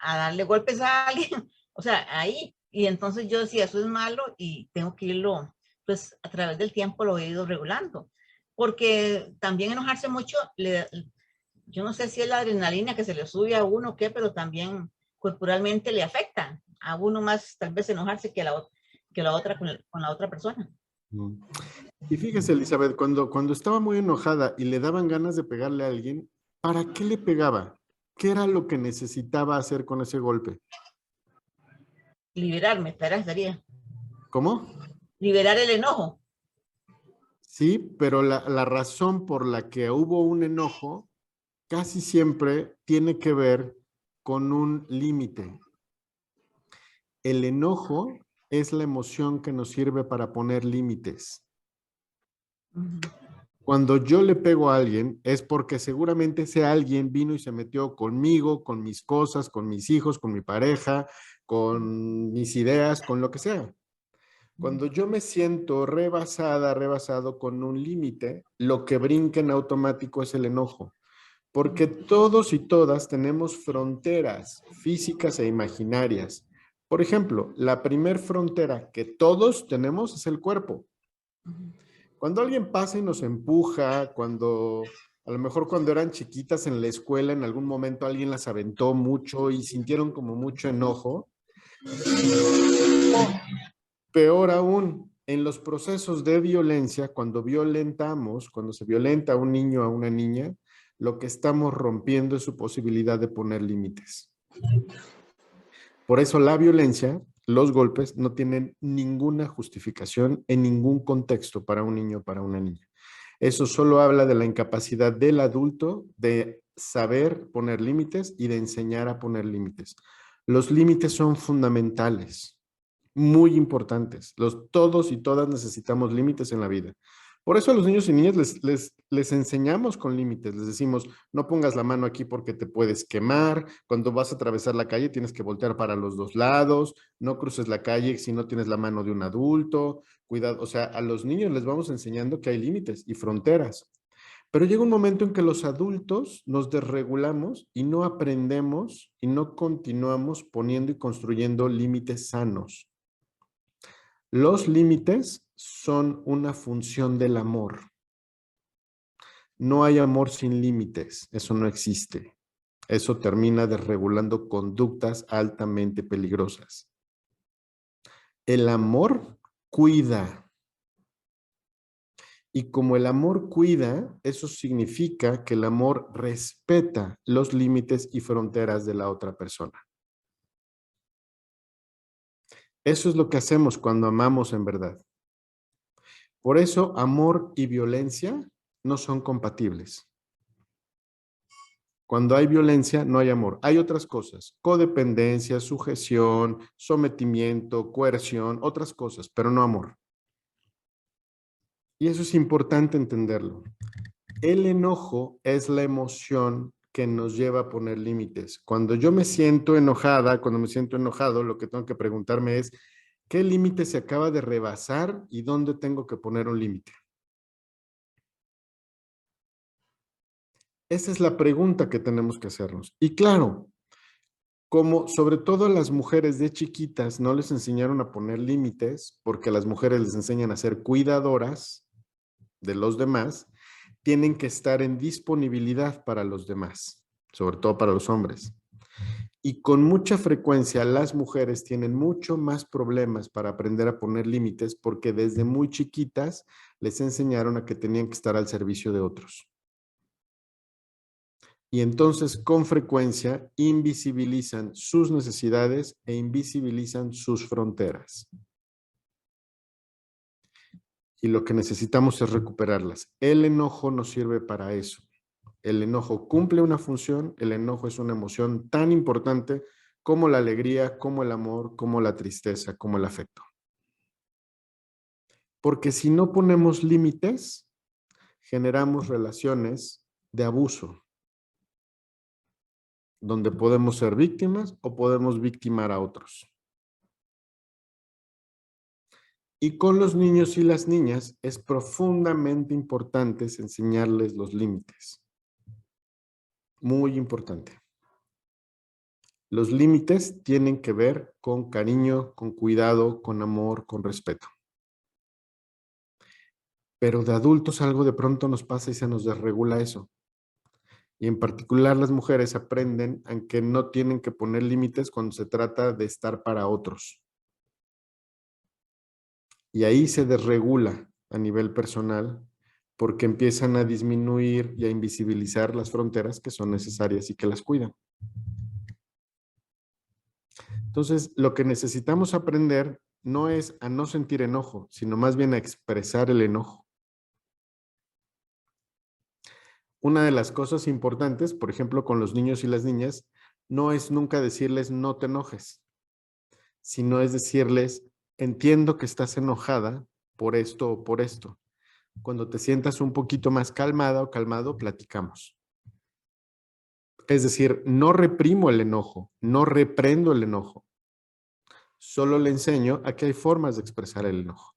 a darle golpes a alguien, o sea, ahí. Y entonces yo decía, eso es malo y tengo que irlo, pues a través del tiempo lo he ido regulando. Porque también enojarse mucho, yo no sé si es la adrenalina que se le sube a uno o qué, pero también corporalmente le afecta a uno más tal vez enojarse que la otra con la otra persona. Y fíjese, Elizabeth, cuando estaba muy enojada y le daban ganas de pegarle a alguien, ¿para qué le pegaba? ¿Qué era lo que necesitaba hacer con ese golpe? Liberarme, sería. ¿Cómo? Liberar el enojo. Sí, pero la razón por la que hubo un enojo casi siempre tiene que ver con un límite. El enojo es la emoción que nos sirve para poner límites. Cuando yo le pego a alguien es porque seguramente ese alguien vino y se metió conmigo, con mis cosas, con mis hijos, con mi pareja, con mis ideas, con lo que sea. Cuando yo me siento rebasado con un límite, lo que brinca en automático es el enojo. Porque todos y todas tenemos fronteras físicas e imaginarias. Por ejemplo, la primer frontera que todos tenemos es el cuerpo. Cuando alguien pasa y nos empuja, a lo mejor cuando eran chiquitas en la escuela, en algún momento alguien las aventó mucho y sintieron como mucho enojo. Peor aún, en los procesos de violencia, cuando se violenta a un niño o a una niña, lo que estamos rompiendo es su posibilidad de poner límites. Por eso la violencia los golpes no tienen ninguna justificación en ningún contexto para un niño o para una niña. Eso solo habla de la incapacidad del adulto de saber poner límites y de enseñar a poner límites. Los límites son fundamentales, muy importantes. Todos y todas necesitamos límites en la vida. Por eso a los niños y niñas les enseñamos con límites. Les decimos, no pongas la mano aquí porque te puedes quemar. Cuando vas a atravesar la calle tienes que voltear para los dos lados. No cruces la calle si no tienes la mano de un adulto. Cuidado, o sea, a los niños les vamos enseñando que hay límites y fronteras. Pero llega un momento en que los adultos nos desregulamos y no aprendemos y no continuamos poniendo y construyendo límites sanos. Los límites son una función del amor. No hay amor sin límites, eso no existe. Eso termina desregulando conductas altamente peligrosas. El amor cuida. Y como el amor cuida, eso significa que el amor respeta los límites y fronteras de la otra persona. Eso es lo que hacemos cuando amamos en verdad. Por eso, amor y violencia no son compatibles. Cuando hay violencia, no hay amor. Hay otras cosas, codependencia, sujeción, sometimiento, coerción, otras cosas, pero no amor. Y eso es importante entenderlo. El enojo es la emoción que nos lleva a poner límites. Cuando yo me siento enojada, cuando me siento enojado, lo que tengo que preguntarme es, ¿qué límite se acaba de rebasar y dónde tengo que poner un límite? Esa es la pregunta que tenemos que hacernos. Y claro, como sobre todo las mujeres de chiquitas no les enseñaron a poner límites, porque las mujeres les enseñan a ser cuidadoras de los demás, tienen que estar en disponibilidad para los demás, sobre todo para los hombres. Y con mucha frecuencia las mujeres tienen mucho más problemas para aprender a poner límites porque desde muy chiquitas les enseñaron a que tenían que estar al servicio de otros. Y entonces con frecuencia invisibilizan sus necesidades e invisibilizan sus fronteras. Y lo que necesitamos es recuperarlas. El enojo nos sirve para eso. El enojo cumple una función, el enojo es una emoción tan importante como la alegría, como el amor, como la tristeza, como el afecto. Porque si no ponemos límites, generamos relaciones de abuso, donde podemos ser víctimas o podemos victimar a otros. Y con los niños y las niñas es profundamente importante enseñarles los límites. Muy importante. Los límites tienen que ver con cariño, con cuidado, con amor, con respeto. Pero de adultos algo de pronto nos pasa y se nos desregula eso. Y en particular las mujeres aprenden a que no tienen que poner límites cuando se trata de estar para otros. Y ahí se desregula a nivel personal porque empiezan a disminuir y a invisibilizar las fronteras que son necesarias y que las cuidan. Entonces, lo que necesitamos aprender no es a no sentir enojo, sino más bien a expresar el enojo. Una de las cosas importantes, por ejemplo, con los niños y las niñas, no es nunca decirles no te enojes, sino es decirles entiendo que estás enojada por esto o por esto. Cuando te sientas un poquito más calmada o calmado, platicamos. Es decir, no reprimo el enojo, no reprendo el enojo. Solo le enseño a que hay formas de expresar el enojo.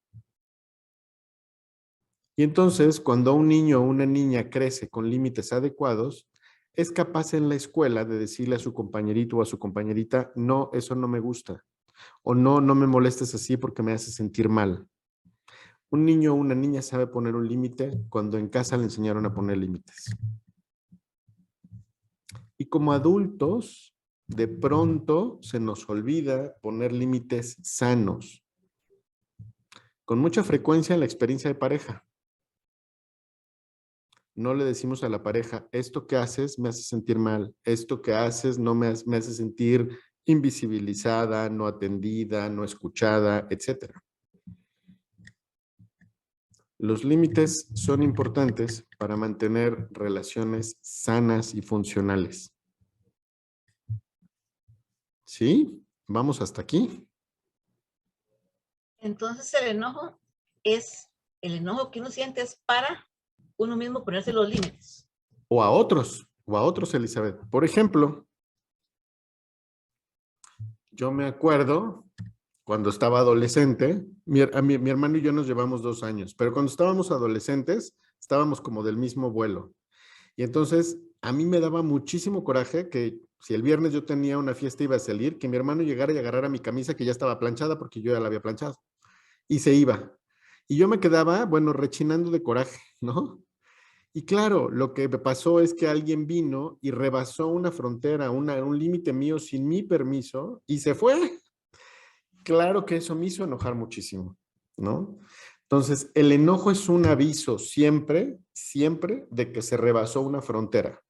Y entonces, cuando un niño o una niña crece con límites adecuados, es capaz en la escuela de decirle a su compañerito o a su compañerita, no, eso no me gusta. O no, no me molestes así porque me hace sentir mal. Un niño o una niña sabe poner un límite cuando en casa le enseñaron a poner límites. Y como adultos, de pronto se nos olvida poner límites sanos. Con mucha frecuencia en la experiencia de pareja. No le decimos a la pareja, esto que haces me hace sentir mal, esto que haces no me hace sentir invisibilizada, no atendida, no escuchada, etc. Los límites son importantes para mantener relaciones sanas y funcionales. ¿Sí? Vamos hasta aquí. Entonces el enojo que uno siente es para uno mismo ponerse los límites. O a otros, Elizabeth. Por ejemplo, yo me acuerdo cuando estaba adolescente, mi hermano y yo nos llevamos 2 años, pero cuando estábamos adolescentes, estábamos como del mismo vuelo. Y entonces a mí me daba muchísimo coraje que si el viernes yo tenía una fiesta, iba a salir, que mi hermano llegara y agarrara mi camisa que ya estaba planchada porque yo ya la había planchado. Y se iba. Y yo me quedaba, bueno, rechinando de coraje, ¿no? Y claro, lo que me pasó es que alguien vino y rebasó una frontera, un límite mío sin mi permiso y se fue. Claro que eso me hizo enojar muchísimo, ¿no? Entonces, el enojo es un aviso siempre, siempre de que se rebasó una frontera.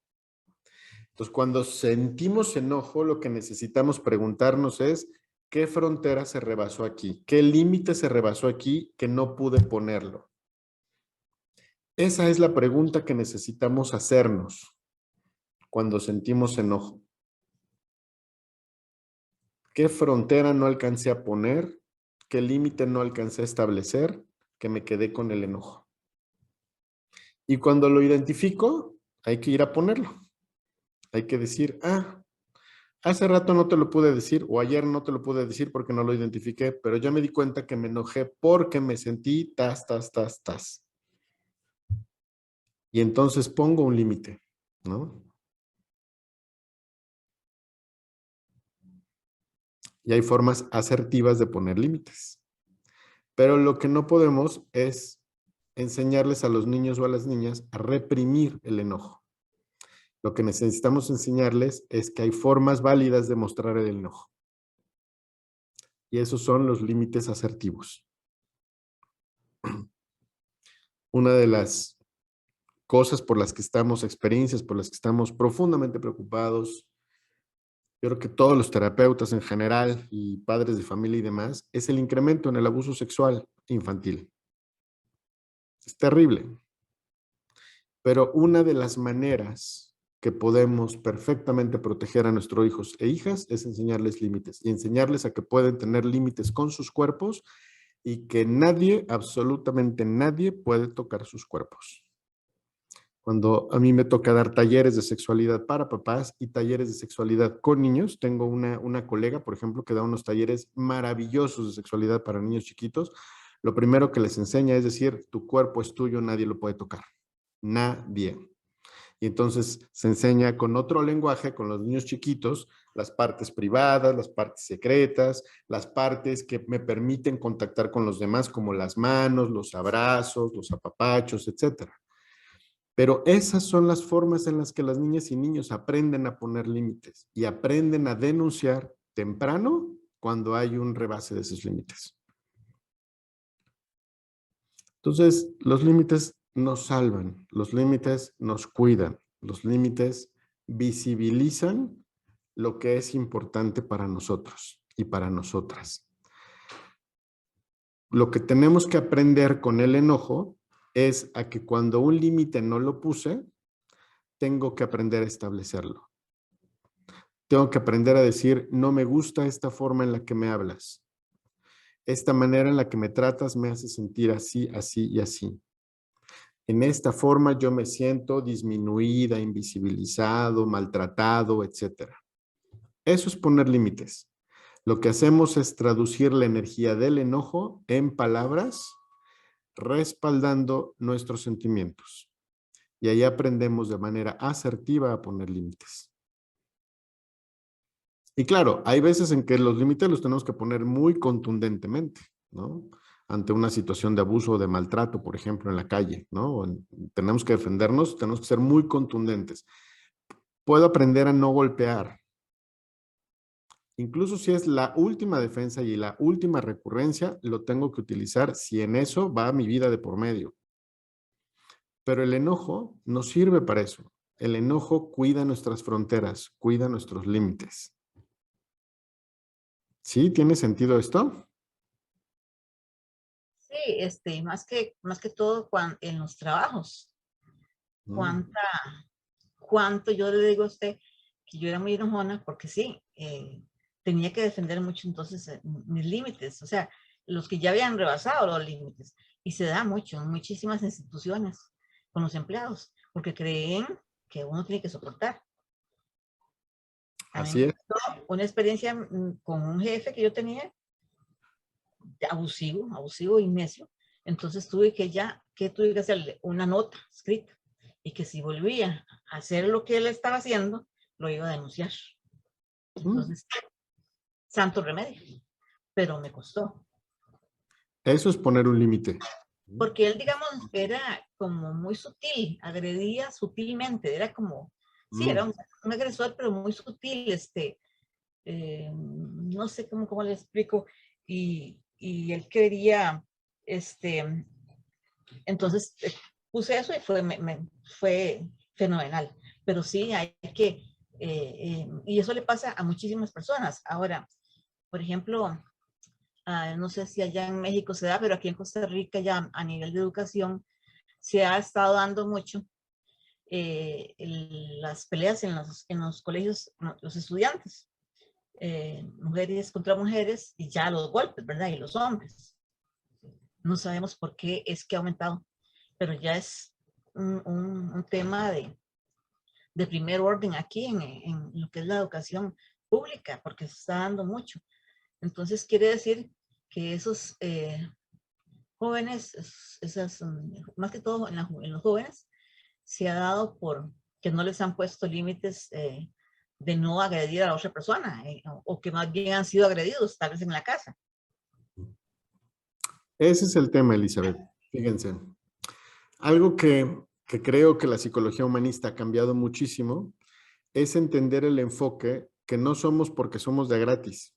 Entonces, cuando sentimos enojo, lo que necesitamos preguntarnos es, ¿qué frontera se rebasó aquí? ¿Qué límite se rebasó aquí que no pude ponerlo? Esa es la pregunta que necesitamos hacernos cuando sentimos enojo. ¿Qué frontera no alcancé a poner? ¿Qué límite no alcancé a establecer? Que me quedé con el enojo. Y cuando lo identifico, hay que ir a ponerlo. Hay que decir, hace rato no te lo pude decir o ayer no te lo pude decir porque no lo identifiqué, pero ya me di cuenta que me enojé porque me sentí tas. Y entonces pongo un límite, ¿no? Y hay formas asertivas de poner límites. Pero lo que no podemos es enseñarles a los niños o a las niñas a reprimir el enojo. Lo que necesitamos enseñarles es que hay formas válidas de mostrar el enojo. Y esos son los límites asertivos. Una de las cosas por las que estamos, experiencias por las que estamos profundamente preocupados, yo creo que todos los terapeutas en general y padres de familia y demás, es el incremento en el abuso sexual infantil. Es terrible. Pero una de las maneras que podemos perfectamente proteger a nuestros hijos e hijas es enseñarles límites y enseñarles a que pueden tener límites con sus cuerpos y que nadie, absolutamente nadie, puede tocar sus cuerpos. Cuando a mí me toca dar talleres de sexualidad para papás y talleres de sexualidad con niños, tengo una colega, por ejemplo, que da unos talleres maravillosos de sexualidad para niños chiquitos. Lo primero que les enseña es decir, tu cuerpo es tuyo, nadie lo puede tocar. Nadie. Y entonces se enseña con otro lenguaje, con los niños chiquitos, las partes privadas, las partes secretas, las partes que me permiten contactar con los demás, como las manos, los abrazos, los apapachos, etc. Pero esas son las formas en las que las niñas y niños aprenden a poner límites y aprenden a denunciar temprano cuando hay un rebase de esos límites. Entonces, los límites nos salvan, los límites nos cuidan, los límites visibilizan lo que es importante para nosotros y para nosotras. Lo que tenemos que aprender con el enojo es a que cuando un límite no lo puse, tengo que aprender a establecerlo. Tengo que aprender a decir, no me gusta esta forma en la que me hablas. Esta manera en la que me tratas me hace sentir así, así y así. En esta forma yo me siento disminuida, invisibilizado, maltratado, etc. Eso es poner límites. Lo que hacemos es traducir la energía del enojo en palabras, respaldando nuestros sentimientos. Y ahí aprendemos de manera asertiva a poner límites. Y claro, hay veces en que los límites los tenemos que poner muy contundentemente, ¿no? Ante una situación de abuso o de maltrato, por ejemplo, en la calle, ¿no? Tenemos que defendernos, tenemos que ser muy contundentes. Puedo aprender a no golpear. Incluso si es la última defensa y la última recurrencia, lo tengo que utilizar si en eso va mi vida de por medio. Pero el enojo no sirve para eso. El enojo cuida nuestras fronteras, cuida nuestros límites. ¿Sí? ¿Tiene sentido esto? Sí, más que todo en los trabajos. Mm, Cuánto yo le digo a usted que yo era muy enojona porque sí, tenía que defender mucho entonces mis límites, o sea, los que ya habían rebasado los límites. Y se da mucho en muchísimas instituciones con los empleados, porque creen que uno tiene que soportar. A mí así me es. pasó una experiencia con un jefe que yo tenía, abusivo y necio. Entonces tuve que hacerle una nota escrita y que si volvía a hacer lo que él estaba haciendo, lo iba a denunciar. Mm, Entonces, santo remedio, pero me costó. eso es poner un límite. Porque él, digamos, era como muy sutil, agredía sutilmente, era como, sí, era Mm, un agresor, pero muy sutil, no sé cómo le explico, y él quería, entonces puse eso y fue fenomenal. Pero sí, hay que, y eso le pasa a muchísimas personas. Ahora, por ejemplo, no sé si allá en México se da, pero aquí en Costa Rica ya a nivel de educación se ha estado dando mucho las peleas en los colegios, los estudiantes, mujeres contra mujeres y ya los golpes, ¿verdad? Y los hombres. No sabemos por qué es que ha aumentado, pero ya es un tema de primer orden aquí en lo que es la educación pública, porque se está dando mucho. Entonces quiere decir que esos jóvenes, más que todo en los jóvenes, se ha dado por que no les han puesto límites de no agredir a la otra persona o que más bien han sido agredidos, tal vez en la casa. ese es el tema, Elizabeth. Fíjense. Algo que creo que la psicología humanista ha cambiado muchísimo es entender el enfoque que no somos porque somos de gratis.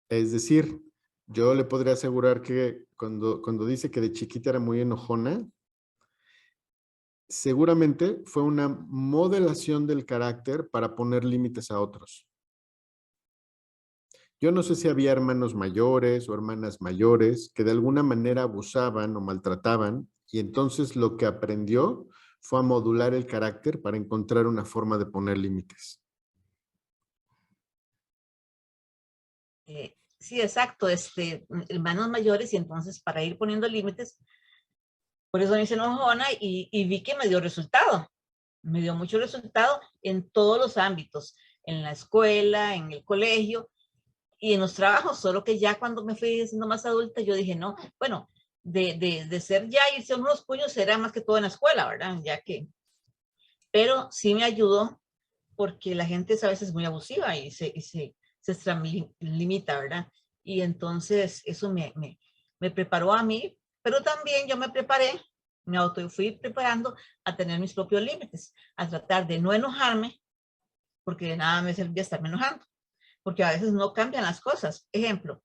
Es decir, yo le podría asegurar que cuando dice que de chiquita era muy enojona, seguramente fue una modelación del carácter para poner límites a otros. Yo no sé si había hermanos mayores o hermanas mayores que de alguna manera abusaban o maltrataban y entonces lo que aprendió fue a modular el carácter para encontrar una forma de poner límites. Sí, exacto, hermanos mayores y entonces para ir poniendo límites, por eso me hice enojona y vi que me dio resultado. Me dio mucho resultado en todos los ámbitos, en la escuela, en el colegio y en los trabajos, solo que ya cuando me fui siendo más adulta, yo dije, no, bueno, de ser ya irse unos puños será más que todo en la escuela, ¿verdad? Ya que, pero sí me ayudó porque la gente es a veces muy abusiva y se extralimita, ¿verdad? Y entonces eso me preparó a mí, pero también yo me preparé, me auto fui preparando a tener mis propios límites, a tratar de no enojarme, porque de nada me servía estarme enojando, porque a veces no cambian las cosas. Ejemplo,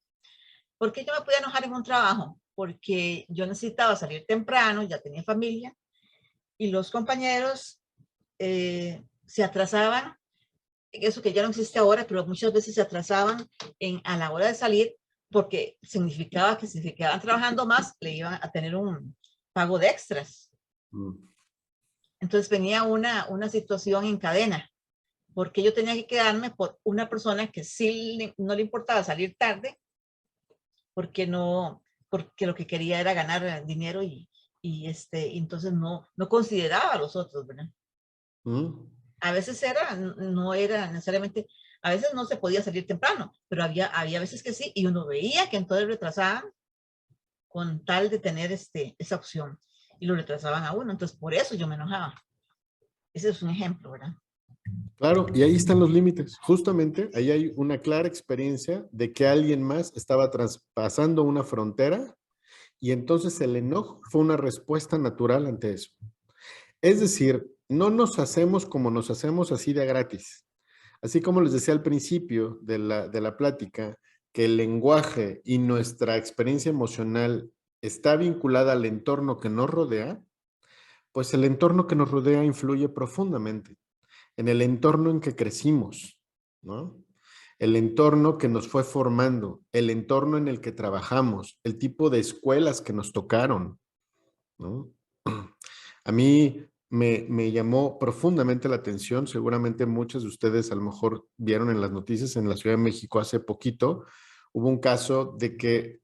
¿por qué yo me podía enojar en un trabajo? Porque yo necesitaba salir temprano, ya tenía familia, y los compañeros se atrasaban, eso que ya no existe ahora, pero muchas veces se atrasaban a la hora de salir porque significaba que si se quedaban trabajando más, le iban a tener un pago de extras. Mm. Entonces venía una situación en cadena, porque yo tenía que quedarme por una persona que sí no le importaba salir tarde, porque porque lo que quería era ganar dinero entonces no consideraba a los otros, ¿verdad? Mm. A veces no era necesariamente, a veces no se podía salir temprano, pero había veces que sí, y uno veía que entonces retrasaban con tal de tener esa opción, y lo retrasaban a uno, entonces por eso yo me enojaba. Ese es un ejemplo, ¿verdad? Claro, y ahí están los límites. Justamente ahí hay una clara experiencia de que alguien más estaba traspasando una frontera y entonces el enojo fue una respuesta natural ante eso. Es decir, no nos hacemos como nos hacemos así de gratis. Así como les decía al principio de la plática, que el lenguaje y nuestra experiencia emocional está vinculada al entorno que nos rodea, pues el entorno que nos rodea influye profundamente en el entorno en que crecimos, ¿no? el entorno que nos fue formando, el entorno en el que trabajamos, el tipo de escuelas que nos tocaron, ¿no? A mí me llamó profundamente la atención, seguramente muchos de ustedes a lo mejor vieron en las noticias en la Ciudad de México hace poquito, hubo un caso de que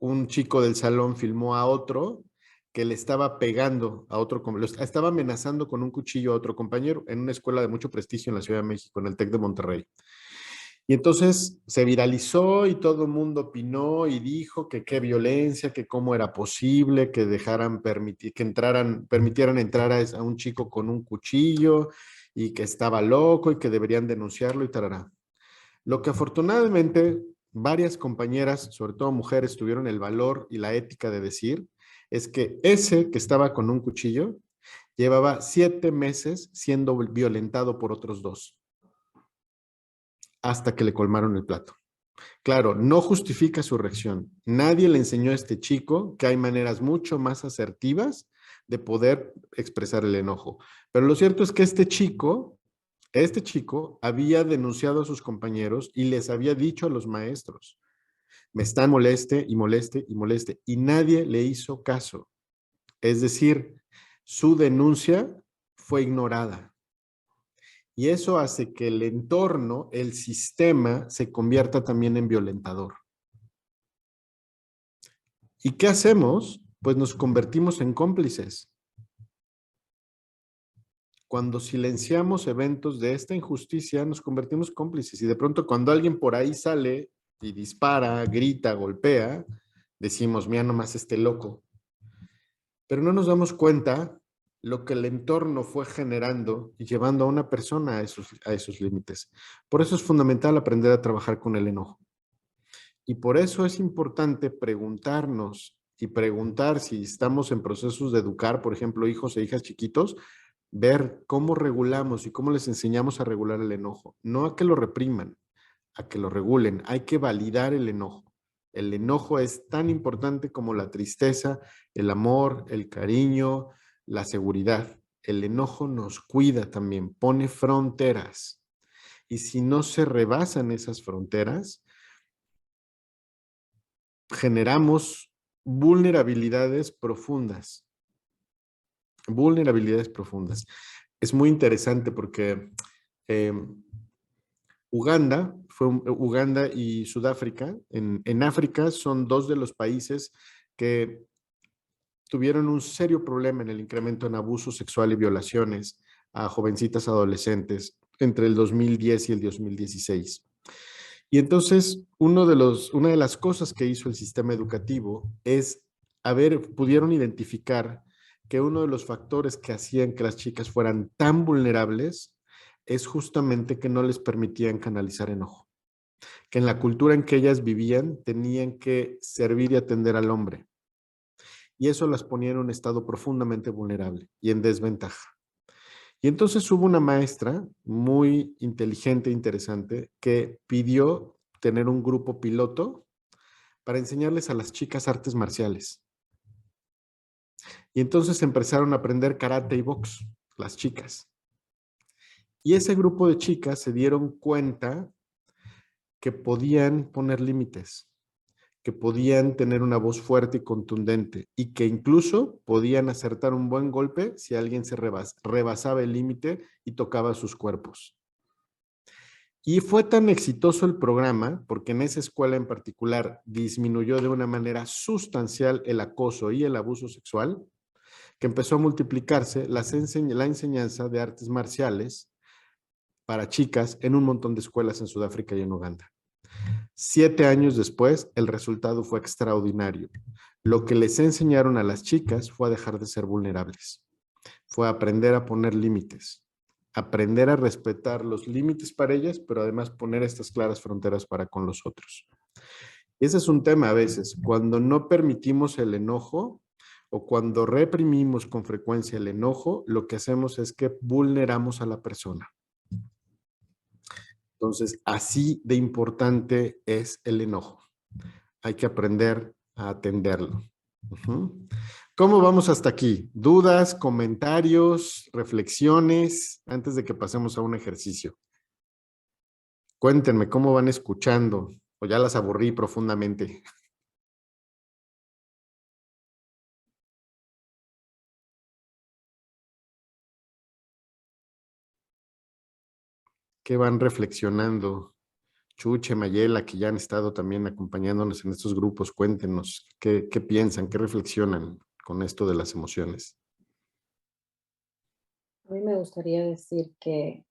un chico del salón filmó a otro que le estaba pegando a otro, estaba amenazando con un cuchillo a otro compañero en una escuela de mucho prestigio en la Ciudad de México, en el TEC de Monterrey. Y entonces se viralizó y todo el mundo opinó y dijo que qué violencia, que cómo era posible que dejaran permitieran entrar a un chico con un cuchillo y que estaba loco y que deberían denunciarlo y tarará. Lo que afortunadamente varias compañeras, sobre todo mujeres, tuvieron el valor y la ética de decir es que ese que estaba con un cuchillo llevaba 7 meses siendo violentado por otros 2. Hasta que le colmaron el plato. Claro, no justifica su reacción. Nadie le enseñó a este chico que hay maneras mucho más asertivas de poder expresar el enojo. Pero lo cierto es que este chico había denunciado a sus compañeros y les había dicho a los maestros, me están moleste y moleste y moleste, y nadie le hizo caso. Es decir, su denuncia fue ignorada. Y eso hace que el entorno, el sistema, se convierta también en violentador. ¿Y qué hacemos? Pues nos convertimos en cómplices. Cuando silenciamos eventos de esta injusticia, nos convertimos cómplices. Y de pronto cuando alguien por ahí sale y dispara, grita, golpea, decimos, mira nomás este loco. Pero no nos damos cuenta lo que el entorno fue generando y llevando a una persona a esos límites. Por eso es fundamental aprender a trabajar con el enojo. Y por eso es importante preguntarnos y preguntar si estamos en procesos de educar, por ejemplo, hijos e hijas chiquitos, ver cómo regulamos y cómo les enseñamos a regular el enojo. No a que lo repriman, a que lo regulen. Hay que validar el enojo. El enojo es tan importante como la tristeza, el amor, el cariño, la seguridad. El enojo nos cuida también, pone fronteras. Y si no se rebasan esas fronteras, generamos vulnerabilidades profundas. Vulnerabilidades profundas. Es muy interesante porque Uganda y Sudáfrica, en África son 2 de los países que tuvieron un serio problema en el incremento en abuso sexual y violaciones a jovencitas adolescentes entre el 2010 y el 2016. Y entonces, una de las cosas que hizo el sistema educativo es, pudieron identificar que uno de los factores que hacían que las chicas fueran tan vulnerables es justamente que no les permitían canalizar enojo. Que en la cultura en que ellas vivían tenían que servir y atender al hombre. Y eso las ponía en un estado profundamente vulnerable y en desventaja. Y entonces hubo una maestra muy inteligente e interesante que pidió tener un grupo piloto para enseñarles a las chicas artes marciales. Y entonces empezaron a aprender karate y box, las chicas. Y ese grupo de chicas se dieron cuenta que podían poner límites, que podían tener una voz fuerte y contundente y que incluso podían acertar un buen golpe si alguien se rebasaba el límite y tocaba sus cuerpos. Y fue tan exitoso el programa, porque en esa escuela en particular disminuyó de una manera sustancial el acoso y el abuso sexual, que empezó a multiplicarse la enseñanza de artes marciales para chicas en un montón de escuelas en Sudáfrica y en Uganda. 7 años después, el resultado fue extraordinario. Lo que les enseñaron a las chicas fue a dejar de ser vulnerables. Fue a aprender a poner límites, aprender a respetar los límites para ellas, pero además poner estas claras fronteras para con los otros. Y ese es un tema a veces. Cuando no permitimos el enojo o cuando reprimimos con frecuencia el enojo, lo que hacemos es que vulneramos a la persona. Entonces, así de importante es el enojo. Hay que aprender a atenderlo. ¿Cómo vamos hasta aquí? ¿Dudas, comentarios, reflexiones antes de que pasemos a un ejercicio? Cuéntenme cómo van escuchando o ya las aburrí profundamente. ¿Qué van reflexionando? Chuche, Mayela, que ya han estado también acompañándonos en estos grupos, cuéntenos qué piensan, qué reflexionan con esto de las emociones. A mí me gustaría decir que,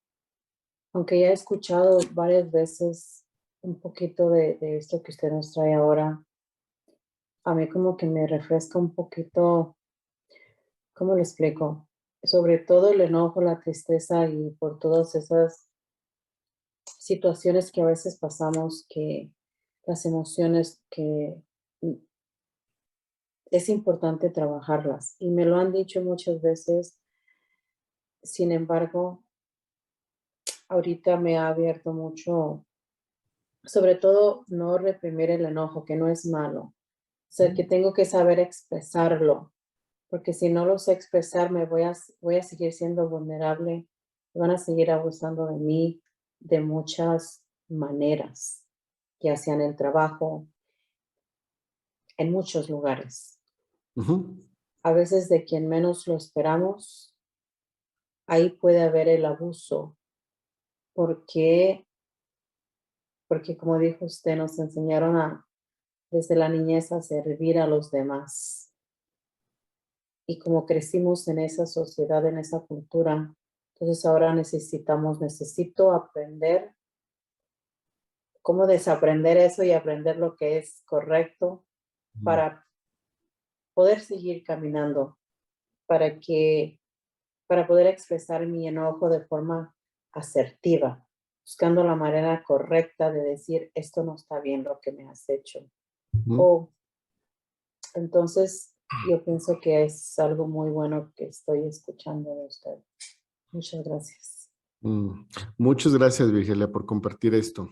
aunque ya he escuchado varias veces un poquito de esto que usted nos trae ahora, a mí como que me refresca un poquito, ¿cómo lo explico? Sobre todo el enojo, la tristeza y por todas esas situaciones que a veces pasamos, que las emociones que es importante trabajarlas. Y me lo han dicho muchas veces, sin embargo, ahorita me ha abierto mucho, sobre todo no reprimir el enojo, que no es malo. O sea, que tengo que saber expresarlo, porque si no lo sé expresar, voy a seguir siendo vulnerable, van a seguir abusando de mí de muchas maneras, ya sea en el trabajo, en muchos lugares. Ujú. A veces de quien menos lo esperamos, ahí puede haber el abuso, porque como dijo usted, nos enseñaron desde la niñez a servir a los demás. Y como crecimos en esa sociedad, en esa cultura, entonces ahora necesito aprender cómo desaprender eso y aprender lo que es correcto para poder seguir caminando, para poder expresar mi enojo de forma asertiva, buscando la manera correcta de decir, esto no está bien lo que me has hecho. O entonces yo pienso que es algo muy bueno que estoy escuchando de usted. Muchas gracias. Muchas gracias, Virgilia, por compartir esto.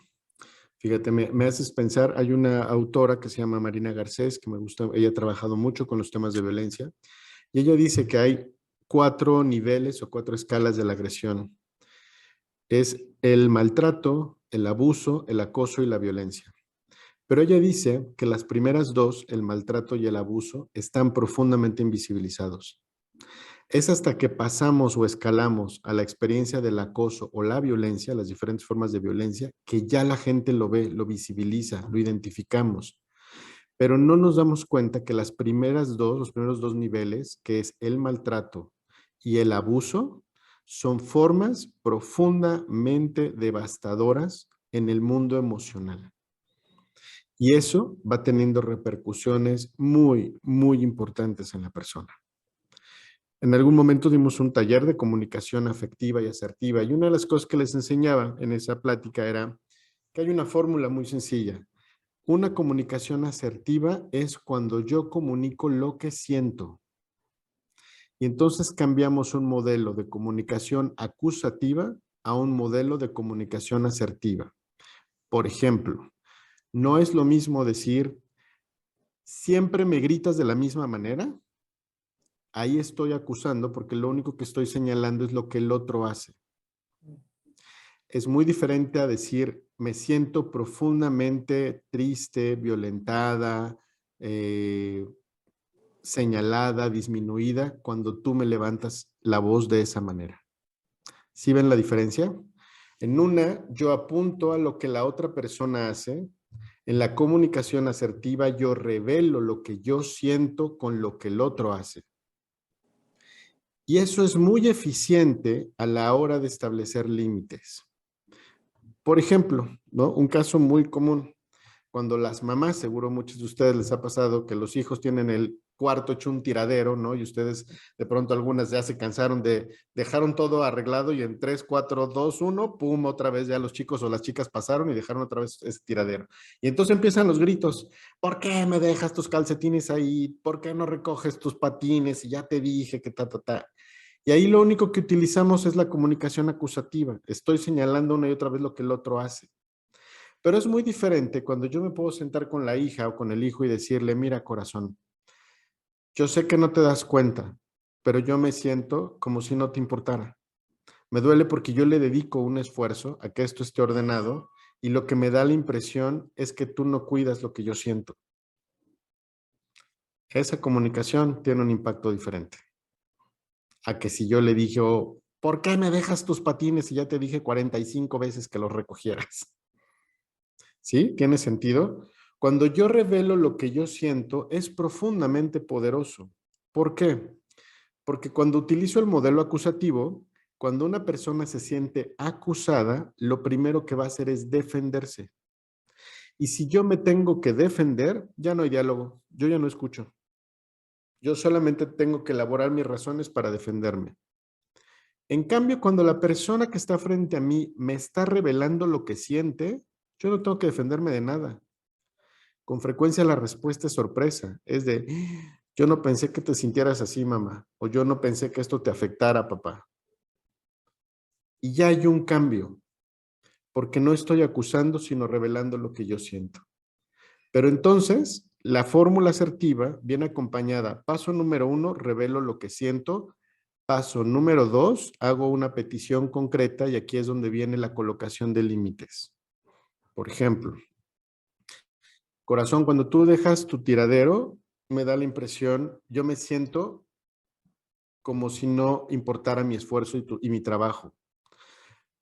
Fíjate, me haces pensar, hay una autora que se llama Marina Garcés, que me gusta, ella ha trabajado mucho con los temas de violencia, y ella dice que hay 4 niveles o 4 escalas de la agresión. Es el maltrato, el abuso, el acoso y la violencia. Pero ella dice que las primeras 2, el maltrato y el abuso, están profundamente invisibilizados. Es hasta que pasamos o escalamos a la experiencia del acoso o la violencia, las diferentes formas de violencia, que ya la gente lo ve, lo visibiliza, lo identificamos. Pero no nos damos cuenta que los primeros 2 niveles, que es el maltrato y el abuso, son formas profundamente devastadoras en el mundo emocional. Y eso va teniendo repercusiones muy, muy importantes en la persona. En algún momento dimos un taller de comunicación afectiva y asertiva, y una de las cosas que les enseñaba en esa plática era que hay una fórmula muy sencilla. Una comunicación asertiva es cuando yo comunico lo que siento. Y entonces cambiamos un modelo de comunicación acusativa a un modelo de comunicación asertiva. Por ejemplo, no es lo mismo decir, siempre me gritas de la misma manera. Ahí estoy acusando porque lo único que estoy señalando es lo que el otro hace. Es muy diferente a decir, me siento profundamente triste, violentada, señalada, disminuida, cuando tú me levantas la voz de esa manera. ¿Sí ven la diferencia? En una, yo apunto a lo que la otra persona hace. En la comunicación asertiva, yo revelo lo que yo siento con lo que el otro hace. Y eso es muy eficiente a la hora de establecer límites. Por ejemplo, ¿no? Un caso muy común, cuando las mamás, seguro muchos de ustedes les ha pasado que los hijos tienen el cuarto hecho un tiradero, ¿no? Y ustedes de pronto algunas ya se cansaron dejaron todo arreglado y en 3, 4, 2, 1, pum, otra vez ya los chicos o las chicas pasaron y dejaron otra vez ese tiradero. Y entonces empiezan los gritos, ¿por qué me dejas tus calcetines ahí? ¿Por qué no recoges tus patines? Y ya te dije que ta. Y ahí lo único que utilizamos es la comunicación acusativa. Estoy señalando una y otra vez lo que el otro hace. Pero es muy diferente cuando yo me puedo sentar con la hija o con el hijo y decirle, mira, corazón, yo sé que no te das cuenta, pero yo me siento como si no te importara. Me duele porque yo le dedico un esfuerzo a que esto esté ordenado y lo que me da la impresión es que tú no cuidas lo que yo siento. Esa comunicación tiene un impacto diferente a que si yo le dije, oh, ¿por qué me dejas tus patines si ya te dije 45 veces que los recogieras? ¿Sí? ¿Tiene sentido? Cuando yo revelo lo que yo siento, es profundamente poderoso. ¿Por qué? Porque cuando utilizo el modelo acusativo, cuando una persona se siente acusada, lo primero que va a hacer es defenderse. Y si yo me tengo que defender, ya no hay diálogo, yo ya no escucho. Yo solamente tengo que elaborar mis razones para defenderme. En cambio, cuando la persona que está frente a mí me está revelando lo que siente, yo no tengo que defenderme de nada. Con frecuencia la respuesta es sorpresa, es de, yo no pensé que te sintieras así, mamá, o yo no pensé que esto te afectara, papá. Y ya hay un cambio, porque no estoy acusando, sino revelando lo que yo siento. Pero entonces, la fórmula asertiva viene acompañada. Paso número 1, revelo lo que siento. Paso número 2, hago una petición concreta y aquí es donde viene la colocación de límites. Por ejemplo, corazón, cuando tú dejas tu tiradero, me da la impresión, yo me siento como si no importara mi esfuerzo y mi trabajo.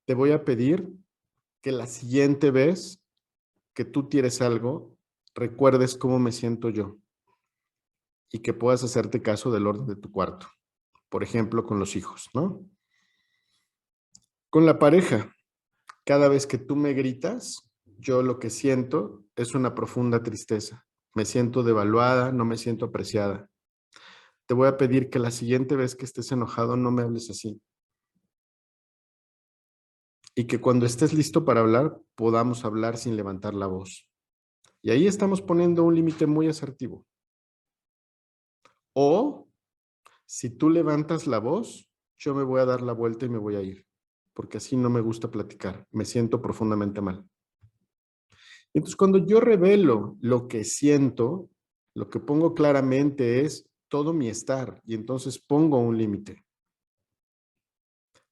Te voy a pedir que la siguiente vez que tú tires algo, recuerdes cómo me siento yo y que puedas hacerte caso del orden de tu cuarto. Por ejemplo, con los hijos, ¿no? Con la pareja, cada vez que tú me gritas, yo lo que siento es una profunda tristeza. Me siento devaluada, no me siento apreciada. Te voy a pedir que la siguiente vez que estés enojado no me hables así. Y que cuando estés listo para hablar, podamos hablar sin levantar la voz. Y ahí estamos poniendo un límite muy asertivo. O, si tú levantas la voz, yo me voy a dar la vuelta y me voy a ir. Porque así no me gusta platicar. Me siento profundamente mal. Entonces, cuando yo revelo lo que siento, lo que pongo claramente es todo mi estar. Y entonces pongo un límite.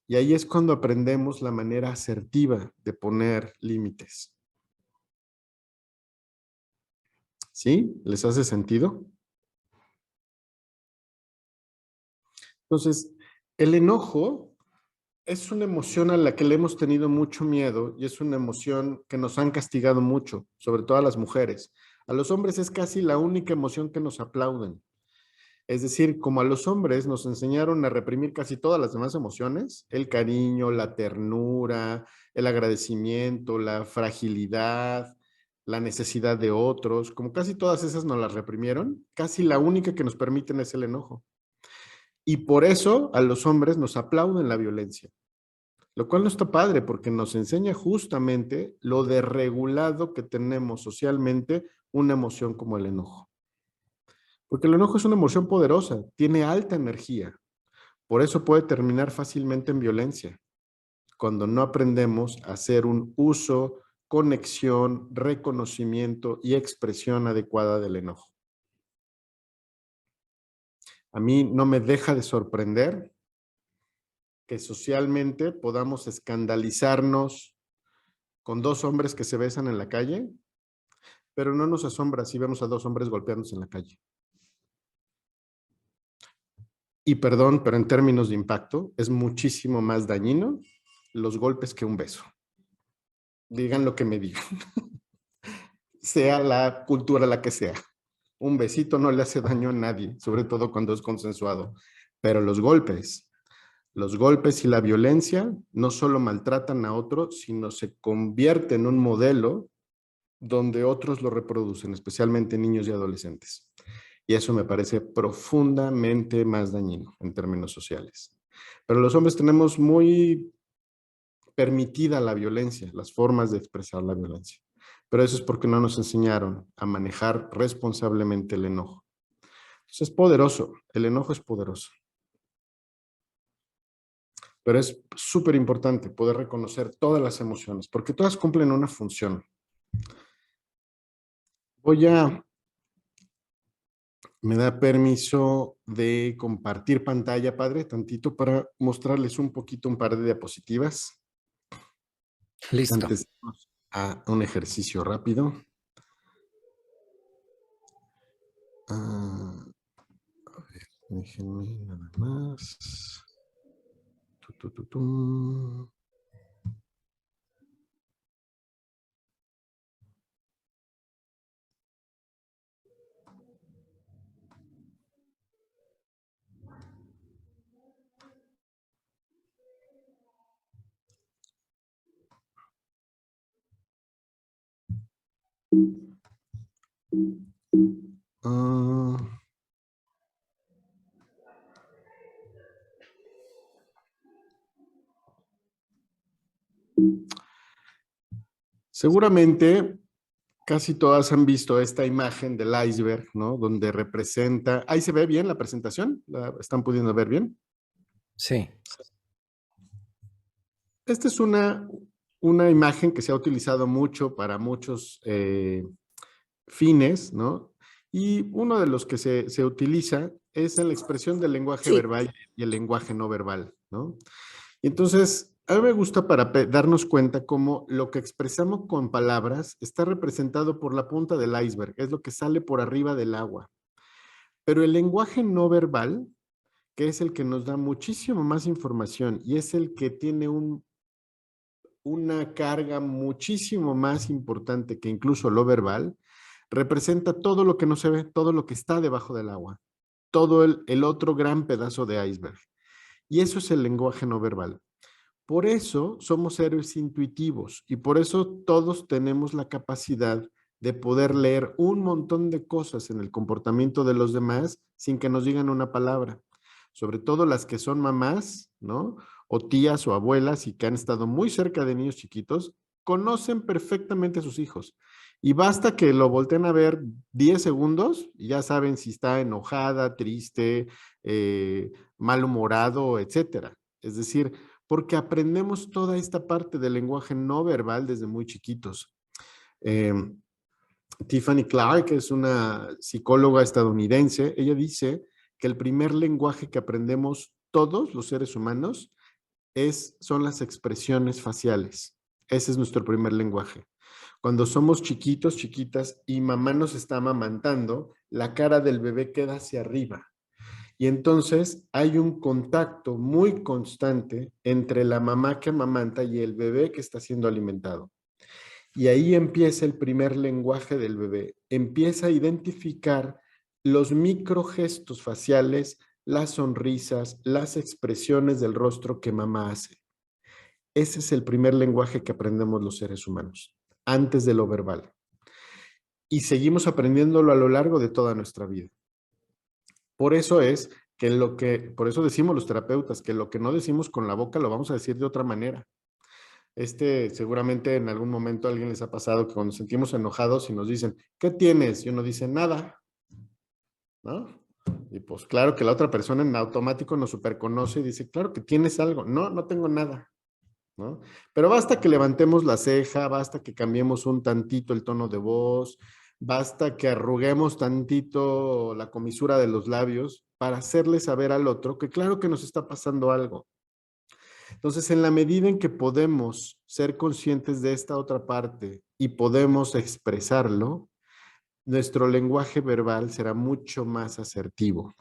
Y ahí es cuando aprendemos la manera asertiva de poner límites. ¿Sí? ¿Les hace sentido? Entonces, el enojo es una emoción a la que le hemos tenido mucho miedo y es una emoción que nos han castigado mucho, sobre todo a las mujeres. A los hombres es casi la única emoción que nos aplauden. Es decir, como a los hombres nos enseñaron a reprimir casi todas las demás emociones, el cariño, la ternura, el agradecimiento, la fragilidad, la necesidad de otros, como casi todas esas nos las reprimieron, casi la única que nos permiten es el enojo. Y por eso a los hombres nos aplauden la violencia, lo cual no está padre porque nos enseña justamente lo desregulado que tenemos socialmente una emoción como el enojo. Porque el enojo es una emoción poderosa, tiene alta energía. Por eso puede terminar fácilmente en violencia, cuando no aprendemos a hacer un uso, conexión, reconocimiento y expresión adecuada del enojo. A mí no me deja de sorprender que socialmente podamos escandalizarnos con dos hombres que se besan en la calle, pero no nos asombra si vemos a dos hombres golpeándose en la calle. Y perdón, pero en términos de impacto, es muchísimo más dañino los golpes que un beso. Digan lo que me digan. Sea la cultura la que sea. Un besito no le hace daño a nadie, sobre todo cuando es consensuado. Pero los golpes y la violencia no solo maltratan a otros, sino se convierte en un modelo donde otros lo reproducen, especialmente niños y adolescentes. Y eso me parece profundamente más dañino en términos sociales. Pero los hombres tenemos muy permitida la violencia, las formas de expresar la violencia. Pero eso es porque no nos enseñaron a manejar responsablemente el enojo. Entonces es poderoso, el enojo es poderoso. Pero es súper importante poder reconocer todas las emociones, porque todas cumplen una función. ¿Me da permiso de compartir pantalla, padre, tantito para mostrarles un poquito un par de diapositivas? Listo. Antes a un ejercicio rápido. A ver, déjenme nada más. Tu. Ah, seguramente casi todas han visto esta imagen del iceberg, ¿no? Donde representa... ¿Ahí se ve bien la presentación? ¿La están pudiendo ver bien? Sí. Esta es una imagen que se ha utilizado mucho para muchos fines, ¿no? Y uno de los que se utiliza es en la expresión del lenguaje verbal y el lenguaje no verbal, ¿no? Y entonces, a mí me gusta para darnos cuenta cómo lo que expresamos con palabras está representado por la punta del iceberg, es lo que sale por arriba del agua. Pero el lenguaje no verbal, que es el que nos da muchísimo más información y es el que tiene una carga muchísimo más importante que incluso lo verbal, representa todo lo que no se ve, todo lo que está debajo del agua, todo el otro gran pedazo de iceberg. Y eso es el lenguaje no verbal. Por eso somos seres intuitivos y por eso todos tenemos la capacidad de poder leer un montón de cosas en el comportamiento de los demás sin que nos digan una palabra. Sobre todo las que son mamás, ¿no? O tías o abuelas y que han estado muy cerca de niños chiquitos, conocen perfectamente a sus hijos. Y basta que lo volteen a ver 10 segundos y ya saben si está enojada, triste, malhumorado, etcétera. Es decir, porque aprendemos toda esta parte del lenguaje no verbal desde muy chiquitos. Tiffany Clark es una psicóloga estadounidense. Ella dice que el primer lenguaje que aprendemos todos los seres humanos son las expresiones faciales. Ese es nuestro primer lenguaje. Cuando somos chiquitos, chiquitas, y mamá nos está amamantando, la cara del bebé queda hacia arriba. Y entonces hay un contacto muy constante entre la mamá que amamanta y el bebé que está siendo alimentado. Y ahí empieza el primer lenguaje del bebé. Empieza a identificar los microgestos faciales, las sonrisas, las expresiones del rostro que mamá hace. Ese es el primer lenguaje que aprendemos los seres humanos, antes de lo verbal. Y seguimos aprendiéndolo a lo largo de toda nuestra vida. Por eso es por eso decimos los terapeutas, que lo que no decimos con la boca lo vamos a decir de otra manera. Seguramente en algún momento a alguien les ha pasado que cuando nos sentimos enojados y nos dicen, ¿qué tienes? Y uno dice, nada, ¿no? Y pues claro que la otra persona en automático nos superconoce y dice, claro que tienes algo. No, no tengo nada, ¿no? Pero basta que levantemos la ceja, basta que cambiemos un tantito el tono de voz, basta que arruguemos tantito la comisura de los labios para hacerle saber al otro que claro que nos está pasando algo. Entonces, en la medida en que podemos ser conscientes de esta otra parte y podemos expresarlo, nuestro lenguaje verbal será mucho más asertivo.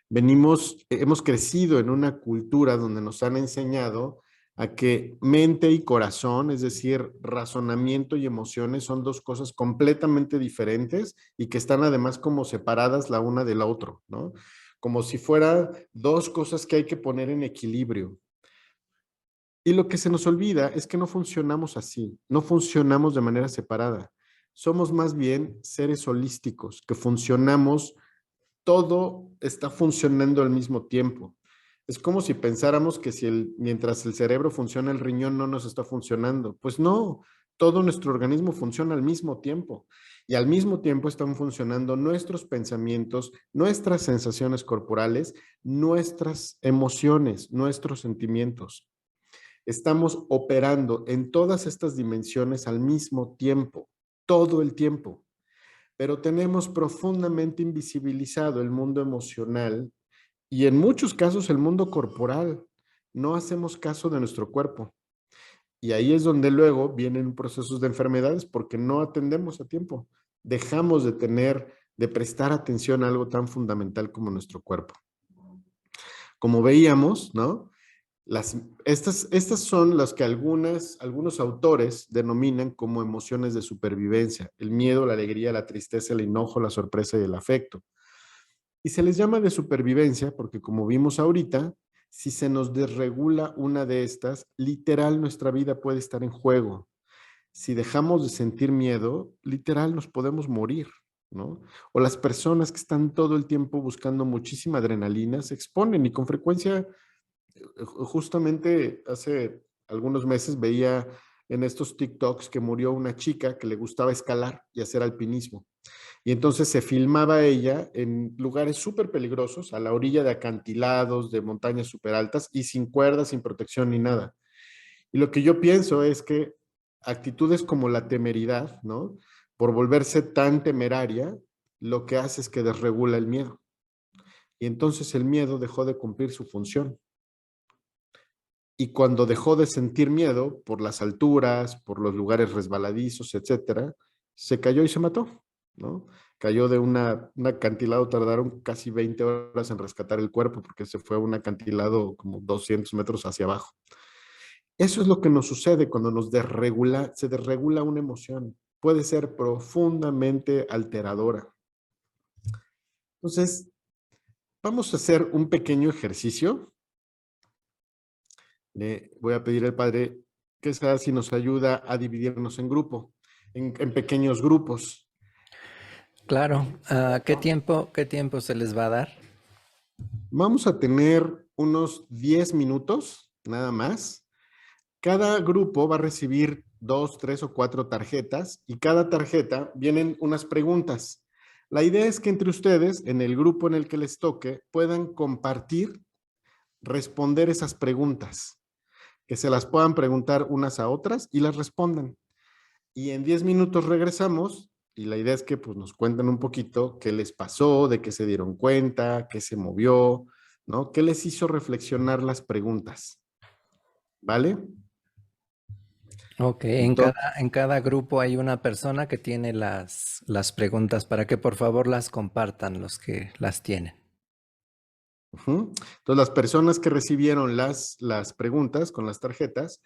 Hemos crecido en una cultura donde nos han enseñado a que mente y corazón, es decir, razonamiento y emociones son dos cosas completamente diferentes y que están además como separadas la una de la otra, ¿no? Como si fueran dos cosas que hay que poner en equilibrio. Y lo que se nos olvida es que no funcionamos así, no funcionamos de manera separada. Somos más bien seres holísticos, que funcionamos, todo está funcionando al mismo tiempo. Es como si pensáramos que mientras el cerebro funciona, el riñón no nos está funcionando. Pues no, todo nuestro organismo funciona al mismo tiempo. Y al mismo tiempo están funcionando nuestros pensamientos, nuestras sensaciones corporales, nuestras emociones, nuestros sentimientos. Estamos operando en todas estas dimensiones al mismo tiempo, todo el tiempo. Pero tenemos profundamente invisibilizado el mundo emocional y en muchos casos el mundo corporal. No hacemos caso de nuestro cuerpo. Y ahí es donde luego vienen procesos de enfermedades porque no atendemos a tiempo. Dejamos de prestar atención a algo tan fundamental como nuestro cuerpo. Como veíamos, ¿no? Estas son las que algunos autores denominan como emociones de supervivencia: el miedo, la alegría, la tristeza, el enojo, la sorpresa y el afecto. Y se les llama de supervivencia porque, como vimos ahorita, si se nos desregula una de estas, literal nuestra vida puede estar en juego. Si dejamos de sentir miedo, literal nos podemos morir, ¿no? O las personas que están todo el tiempo buscando muchísima adrenalina se exponen, y con frecuencia, justamente hace algunos meses veía en estos TikToks que murió una chica que le gustaba escalar y hacer alpinismo. Y entonces se filmaba ella en lugares súper peligrosos, a la orilla de acantilados, de montañas súper altas y sin cuerdas, sin protección ni nada. Y lo que yo pienso es que actitudes como la temeridad, ¿no? Por volverse tan temeraria, lo que hace es que desregula el miedo. Y entonces el miedo dejó de cumplir su función. Y cuando dejó de sentir miedo por las alturas, por los lugares resbaladizos, etcétera, se cayó y se mató, ¿no? Cayó de un acantilado, tardaron casi 20 horas en rescatar el cuerpo porque se fue a un acantilado como 200 metros hacia abajo. Eso es lo que nos sucede cuando se desregula una emoción. Puede ser profundamente alteradora. Entonces, vamos a hacer un pequeño ejercicio. Le voy a pedir al padre que sea si nos ayuda a dividirnos en grupo, en pequeños grupos. Claro. ¿Qué tiempo se les va a dar? Vamos a tener unos 10 minutos, nada más. Cada grupo va a recibir 2, 3 o 4 tarjetas y cada tarjeta vienen unas preguntas. La idea es que entre ustedes, en el grupo en el que les toque, puedan compartir, responder esas preguntas, que se las puedan preguntar unas a otras y las respondan. Y en 10 minutos regresamos y la idea es que pues, nos cuenten un poquito qué les pasó, de qué se dieron cuenta, qué se movió, ¿no? ¿Qué les hizo reflexionar las preguntas? ¿Vale? Ok, en cada grupo hay una persona que tiene las preguntas para que por favor las compartan los que las tienen. Entonces, las personas que recibieron las preguntas con las tarjetas,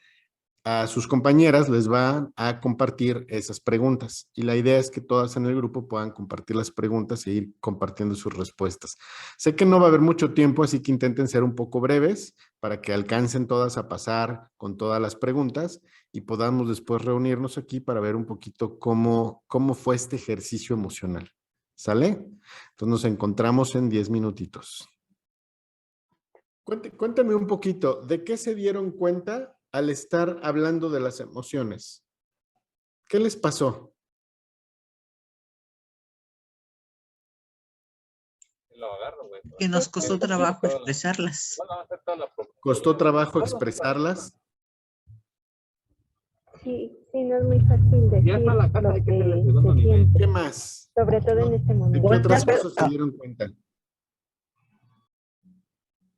a sus compañeras les van a compartir esas preguntas. Y la idea es que todas en el grupo puedan compartir las preguntas e ir compartiendo sus respuestas. Sé que no va a haber mucho tiempo, así que intenten ser un poco breves para que alcancen todas a pasar con todas las preguntas y podamos después reunirnos aquí para ver un poquito cómo fue este ejercicio emocional. ¿Sale? Entonces nos encontramos en 10 minutitos. Cuéntame un poquito, ¿de qué se dieron cuenta al estar hablando de las emociones? ¿Qué les pasó? Que nos costó trabajo expresarlas. ¿Costó trabajo expresarlas? Sí, no es muy fácil decir lo que se siente, ¿Qué más? sobre todo en este ¿De momento. qué otras cosas se dieron cuenta?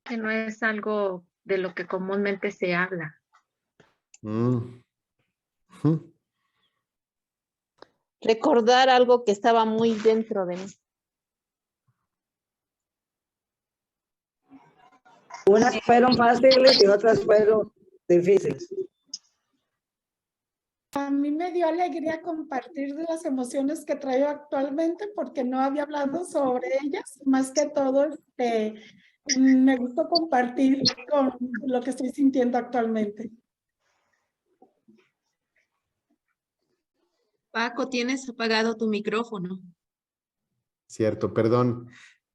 Que no es algo de lo que comúnmente se habla. Recordar algo que estaba muy dentro de mí. Unas fueron fáciles y otras fueron difíciles. A mí me dio alegría compartir de las emociones que traigo actualmente porque no había hablado sobre ellas. Más que todo, me gustó compartir con lo que estoy sintiendo actualmente. Paco, tienes apagado tu micrófono. Cierto, perdón.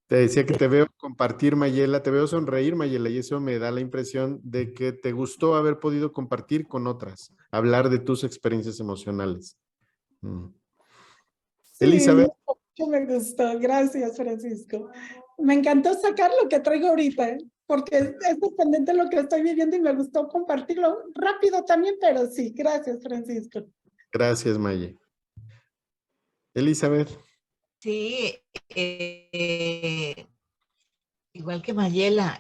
Te decía que te veo compartir, Mayela, te veo sonreír, Mayela, y eso me da la impresión de que te gustó haber podido compartir con otras, hablar de tus experiencias emocionales. Sí, Elizabeth. mucho me gustó. Gracias, Francisco. Me encantó sacar lo que traigo ahorita, porque es sorprendente lo que estoy viviendo y me gustó compartirlo rápido también, pero sí, gracias, Francisco. Gracias, Maye. Elizabeth. Sí, igual que Mayela,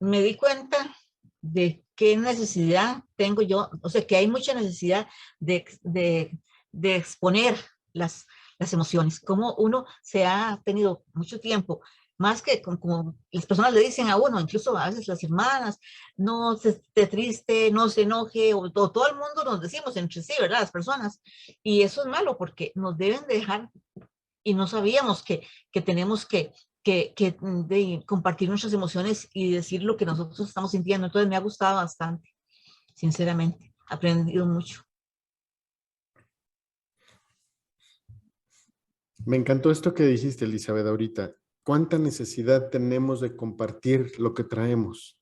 me di cuenta de qué necesidad tengo yo, o sea, que hay mucha necesidad de exponer las emociones, como uno se ha tenido mucho tiempo, más que como las personas le dicen a uno, incluso a veces las hermanas, no se esté triste, no se enoje, o todo el mundo nos decimos entre sí, ¿verdad? Las personas, y eso es malo porque nos deben dejar, y no sabíamos que tenemos que de compartir nuestras emociones y decir lo que nosotros estamos sintiendo. Entonces me ha gustado bastante, sinceramente, he aprendido mucho. Me encantó esto que dijiste, Elizabeth, ahorita. ¿Cuánta necesidad tenemos de compartir lo que traemos?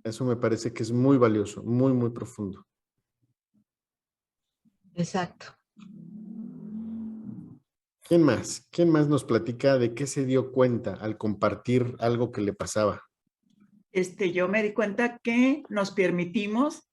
Eso me parece que es muy valioso, muy, muy profundo. Exacto. ¿Quién más? ¿Quién más nos platica de qué se dio cuenta al compartir algo que le pasaba? Yo me di cuenta que nos dimos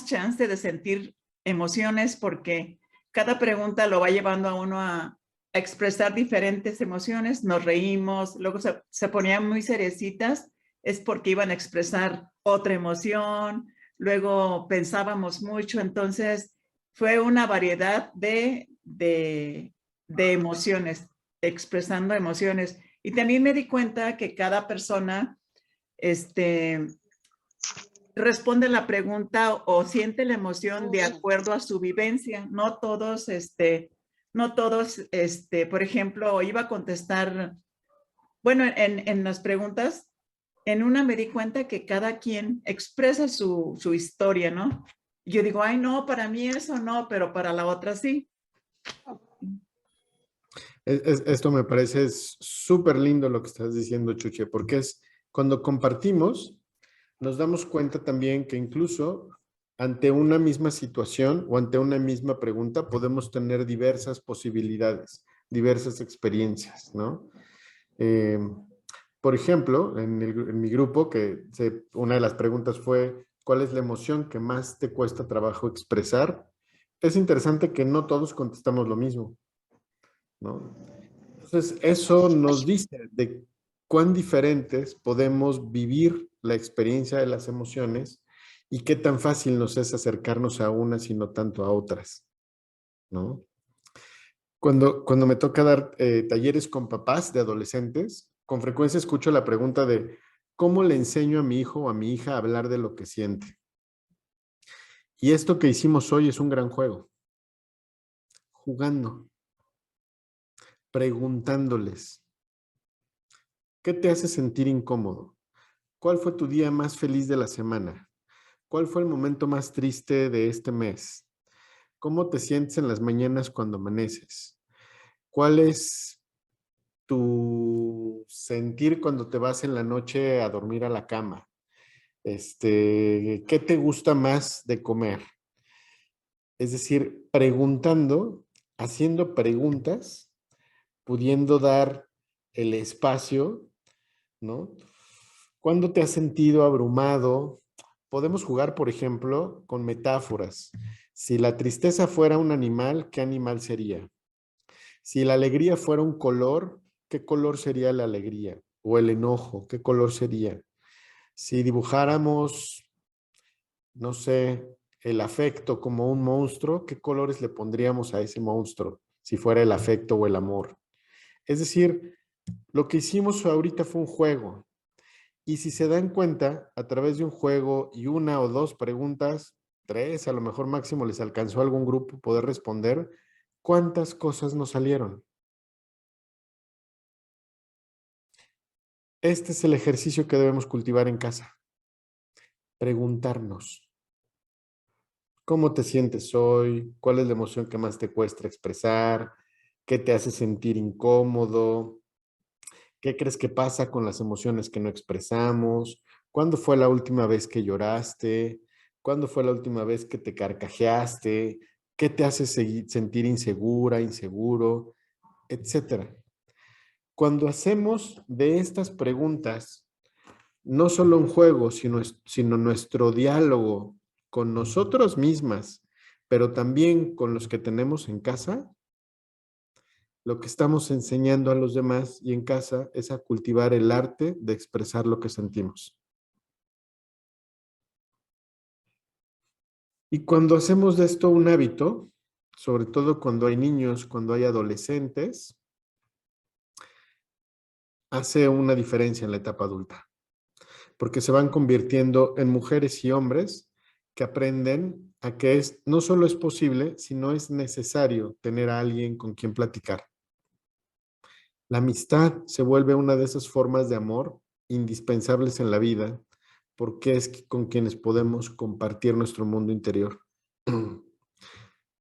chance de sentir emociones porque cada pregunta lo va llevando a uno a expresar diferentes emociones. Nos reímos, luego se ponían muy seriecitas, es porque iban a expresar otra emoción, luego pensábamos mucho, entonces fue una variedad de emociones, expresando emociones. Y también me di cuenta que cada persona responde la pregunta o siente la emoción de acuerdo a su vivencia. No todos, por ejemplo, iba a contestar, bueno, en las preguntas, en una me di cuenta que cada quien expresa su historia, ¿no? Yo digo, ay, no, para mí eso no, pero para la otra sí. Esto me parece súper lindo lo que estás diciendo, Chuche, porque es cuando compartimos, nos damos cuenta también que incluso ante una misma situación o ante una misma pregunta podemos tener diversas posibilidades, diversas experiencias, ¿no? Por ejemplo, en mi grupo, una de las preguntas fue, ¿cuál es la emoción que más te cuesta trabajo expresar? Es interesante que no todos contestamos lo mismo, ¿no? Entonces, eso nos dice de cuán diferentes podemos vivir la experiencia de las emociones y qué tan fácil nos es acercarnos a unas y no tanto a otras, ¿no? Cuando me toca dar talleres con papás de adolescentes, con frecuencia escucho la pregunta de ¿cómo le enseño a mi hijo o a mi hija a hablar de lo que siente? Y esto que hicimos hoy es un gran juego. Jugando. Preguntándoles. ¿Qué te hace sentir incómodo? ¿Cuál fue tu día más feliz de la semana? ¿Cuál fue el momento más triste de este mes? ¿Cómo te sientes en las mañanas cuando amaneces? ¿Cuál es tu sentir cuando te vas en la noche a dormir a la cama? ¿Qué te gusta más de comer? Es decir, preguntando, haciendo preguntas, pudiendo dar el espacio, ¿no? ¿Cuándo te has sentido abrumado? Podemos jugar, por ejemplo, con metáforas. Si la tristeza fuera un animal, ¿qué animal sería? Si la alegría fuera un color, ¿qué color sería la alegría? O el enojo, ¿qué color sería? Si dibujáramos, no sé, el afecto como un monstruo, ¿qué colores le pondríamos a ese monstruo? Si fuera el afecto o el amor. Es decir, lo que hicimos ahorita fue un juego. Y si se dan cuenta, a través de un juego y una o dos preguntas, 3, a lo mejor máximo les alcanzó a algún grupo poder responder, ¿cuántas cosas nos salieron? Este es el ejercicio que debemos cultivar en casa. Preguntarnos. ¿Cómo te sientes hoy? ¿Cuál es la emoción que más te cuesta expresar? ¿Qué te hace sentir incómodo? ¿Qué crees que pasa con las emociones que no expresamos? ¿Cuándo fue la última vez que lloraste? ¿Cuándo fue la última vez que te carcajeaste? ¿Qué te hace sentir insegura, inseguro? Etcétera. Cuando hacemos de estas preguntas no solo un juego, sino nuestro diálogo con nosotros mismas, pero también con los que tenemos en casa, lo que estamos enseñando a los demás y en casa es a cultivar el arte de expresar lo que sentimos. Y cuando hacemos de esto un hábito, sobre todo cuando hay niños, cuando hay adolescentes, hace una diferencia en la etapa adulta, porque se van convirtiendo en mujeres y hombres que aprenden a que no solo es posible, sino es necesario tener a alguien con quien platicar. La amistad se vuelve una de esas formas de amor indispensables en la vida, porque es con quienes podemos compartir nuestro mundo interior.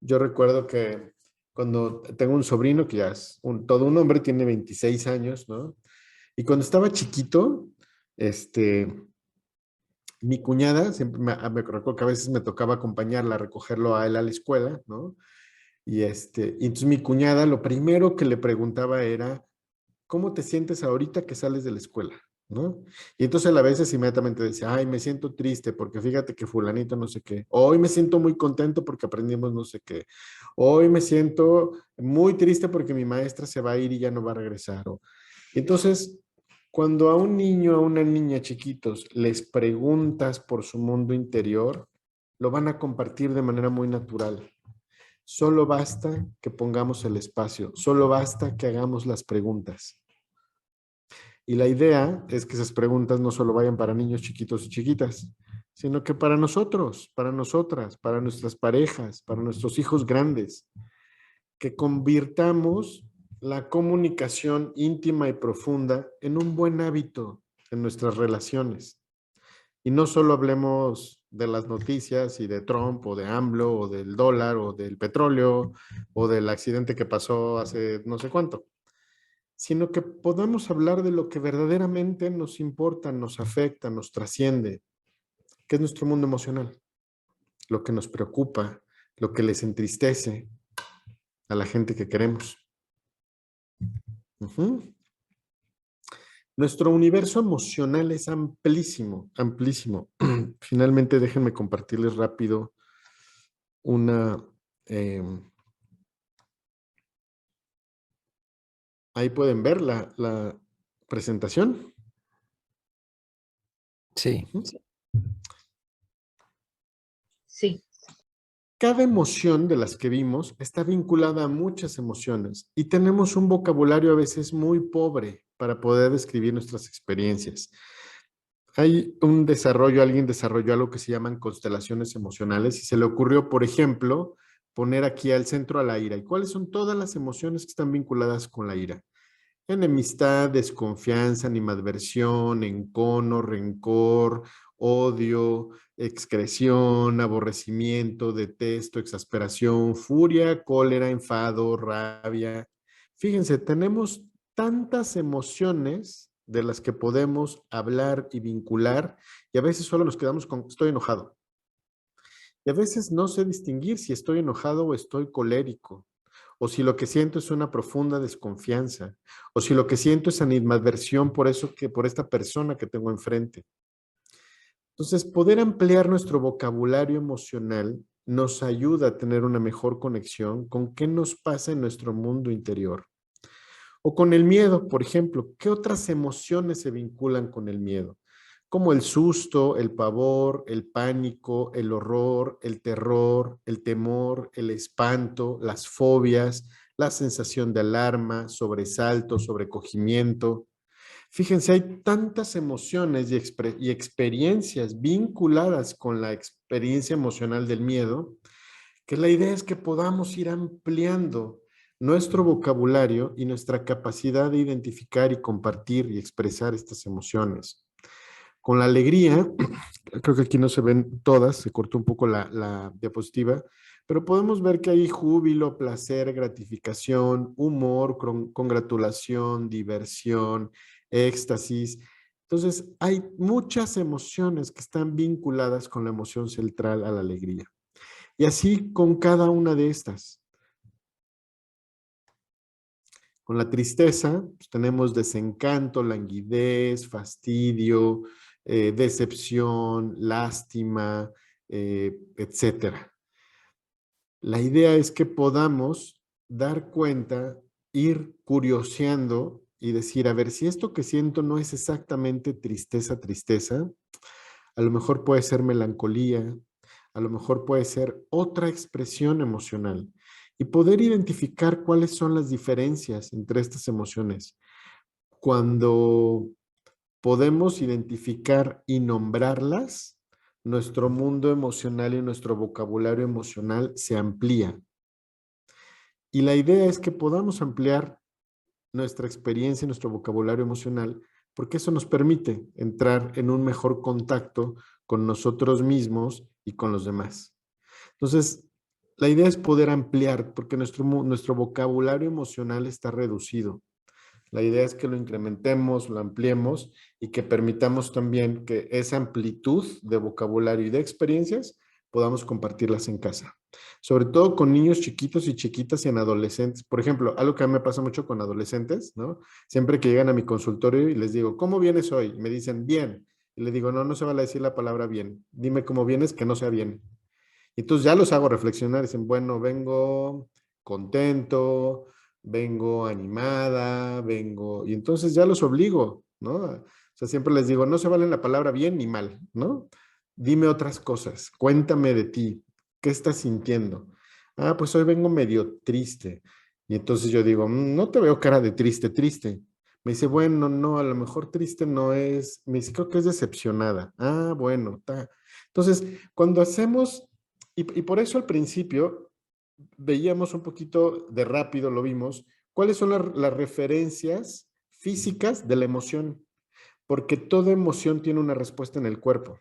Yo recuerdo que cuando tengo un sobrino que ya es todo un hombre, tiene 26 años, ¿no? Y cuando estaba chiquito, mi cuñada, siempre me recuerdo que a veces me tocaba acompañarla, recogerlo a él a la escuela, ¿no? Y entonces mi cuñada lo primero que le preguntaba era, ¿cómo te sientes ahorita que sales de la escuela? ¿No? Y entonces él a veces inmediatamente decía, ay, me siento triste porque fíjate que fulanito no sé qué. Hoy me siento muy contento porque aprendimos no sé qué. Hoy me siento muy triste porque mi maestra se va a ir y ya no va a regresar. Entonces, cuando a un niño, a una niña chiquitos, les preguntas por su mundo interior, lo van a compartir de manera muy natural. Solo basta que pongamos el espacio, solo basta que hagamos las preguntas. Y la idea es que esas preguntas no solo vayan para niños chiquitos y chiquitas, sino que para nosotros, para nosotras, para nuestras parejas, para nuestros hijos grandes, que convirtamos la comunicación íntima y profunda en un buen hábito en nuestras relaciones. Y no solo hablemos de las noticias y de Trump o de AMLO o del dólar o del petróleo o del accidente que pasó hace no sé cuánto, sino que podamos hablar de lo que verdaderamente nos importa, nos afecta, nos trasciende, que es nuestro mundo emocional, lo que nos preocupa, lo que les entristece a la gente que queremos. Nuestro universo emocional es amplísimo, amplísimo. Finalmente, déjenme compartirles rápido una... ahí pueden ver la presentación. Sí. Sí. Cada emoción de las que vimos está vinculada a muchas emociones y tenemos un vocabulario a veces muy pobre para poder describir nuestras experiencias. Hay alguien desarrolló algo que se llaman constelaciones emocionales y se le ocurrió, por ejemplo, poner aquí al centro a la ira. ¿Y cuáles son todas las emociones que están vinculadas con la ira? Enemistad, desconfianza, animadversión, encono, rencor, odio, excreción, aborrecimiento, detesto, exasperación, furia, cólera, enfado, rabia. Fíjense, tenemos tantas emociones de las que podemos hablar y vincular y a veces solo nos quedamos con estoy enojado. Y a veces no sé distinguir si estoy enojado o estoy colérico, o si lo que siento es una profunda desconfianza, o si lo que siento es animadversión por esta persona que tengo enfrente. Entonces, poder ampliar nuestro vocabulario emocional nos ayuda a tener una mejor conexión con qué nos pasa en nuestro mundo interior. O con el miedo, por ejemplo, ¿qué otras emociones se vinculan con el miedo? Como el susto, el pavor, el pánico, el horror, el terror, el temor, el espanto, las fobias, la sensación de alarma, sobresalto, sobrecogimiento. Fíjense, hay tantas emociones y experiencias vinculadas con la experiencia emocional del miedo, que la idea es que podamos ir ampliando nuestro vocabulario y nuestra capacidad de identificar y compartir y expresar estas emociones. Con la alegría, creo que aquí no se ven todas, se cortó un poco la diapositiva, pero podemos ver que hay júbilo, placer, gratificación, humor, congratulación, diversión, éxtasis. Entonces, hay muchas emociones que están vinculadas con la emoción central a la alegría. Y así con cada una de estas. Con la tristeza, pues tenemos desencanto, languidez, fastidio, decepción, lástima, etcétera. La idea es que podamos dar cuenta, ir curioseando y decir, a ver, si esto que siento no es exactamente tristeza, a lo mejor puede ser melancolía, a lo mejor puede ser otra expresión emocional y poder identificar cuáles son las diferencias entre estas emociones. Cuando podemos identificar y nombrarlas, nuestro mundo emocional y nuestro vocabulario emocional se amplía. Y la idea es que podamos ampliar nuestra experiencia y nuestro vocabulario emocional, porque eso nos permite entrar en un mejor contacto con nosotros mismos y con los demás. Entonces, la idea es poder ampliar, porque nuestro vocabulario emocional está reducido. La idea es que lo incrementemos, lo ampliemos y que permitamos también que esa amplitud de vocabulario y de experiencias podamos compartirlas en casa. Sobre todo con niños chiquitos y chiquitas y en adolescentes. Por ejemplo, algo que a mí me pasa mucho con adolescentes, ¿no? Siempre que llegan a mi consultorio y les digo, ¿cómo vienes hoy? Y me dicen, bien. Y le digo, no, no se vale decir la palabra bien. Dime cómo vienes, que no sea bien. Y entonces ya los hago reflexionar. Dicen, bueno, vengo contento, vengo animada, vengo... Y entonces ya los obligo, ¿no? O sea, siempre les digo, no se vale la palabra bien ni mal, ¿no? Dime otras cosas, cuéntame de ti, ¿qué estás sintiendo? Ah, pues hoy vengo medio triste. Y entonces yo digo, no te veo cara de triste, triste. Me dice, bueno, no, a lo mejor triste no es, me dice, creo que es decepcionada. Ah, bueno, está. Entonces, cuando hacemos, y por eso al principio veíamos un poquito de rápido, lo vimos, cuáles son las referencias físicas de la emoción, porque toda emoción tiene una respuesta en el cuerpo.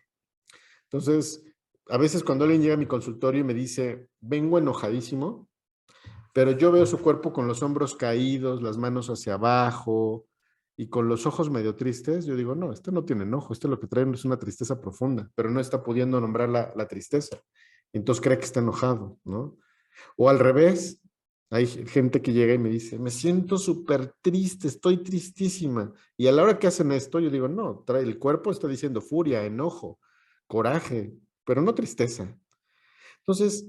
Entonces, a veces cuando alguien llega a mi consultorio y me dice, vengo enojadísimo, pero yo veo su cuerpo con los hombros caídos, las manos hacia abajo y con los ojos medio tristes, yo digo, no, este no tiene enojo, este lo que trae es una tristeza profunda, pero no está pudiendo nombrar la tristeza. Entonces cree que está enojado, ¿no? O al revés, hay gente que llega y me dice, me siento súper triste, estoy tristísima. Y a la hora que hacen esto, yo digo, no, el cuerpo está diciendo furia, enojo, coraje, pero no tristeza. Entonces,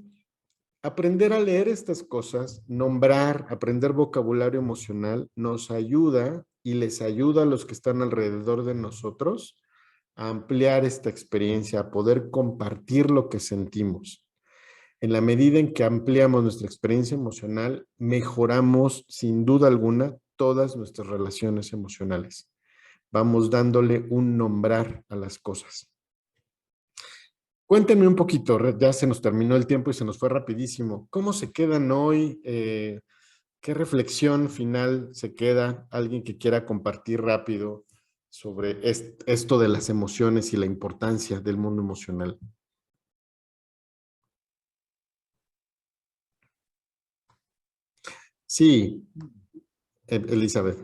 aprender a leer estas cosas, nombrar, aprender vocabulario emocional, nos ayuda y les ayuda a los que están alrededor de nosotros a ampliar esta experiencia, a poder compartir lo que sentimos. En la medida en que ampliamos nuestra experiencia emocional, mejoramos sin duda alguna todas nuestras relaciones emocionales. Vamos dándole un nombrar a las cosas. Cuéntenme un poquito, ya se nos terminó el tiempo y se nos fue rapidísimo. ¿Cómo se quedan hoy? ¿Qué reflexión final se queda? ¿Alguien que quiera compartir rápido sobre esto de las emociones y la importancia del mundo emocional? Sí, Elizabeth.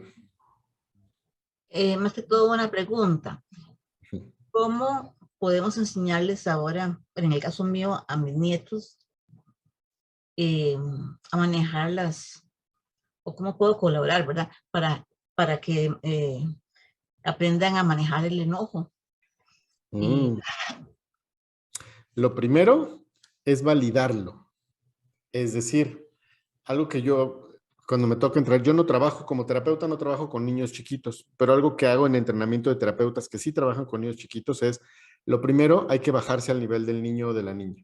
Más que todo una pregunta. ¿Cómo podemos enseñarles ahora, en el caso mío, a mis nietos, a manejarlas? ¿O cómo puedo colaborar, verdad? Para que aprendan a manejar el enojo. Lo primero es validarlo. Es decir, algo que yo, cuando me toca entrar, yo no trabajo como terapeuta, no trabajo con niños chiquitos, pero algo que hago en entrenamiento de terapeutas que sí trabajan con niños chiquitos es, lo primero, hay que bajarse al nivel del niño o de la niña.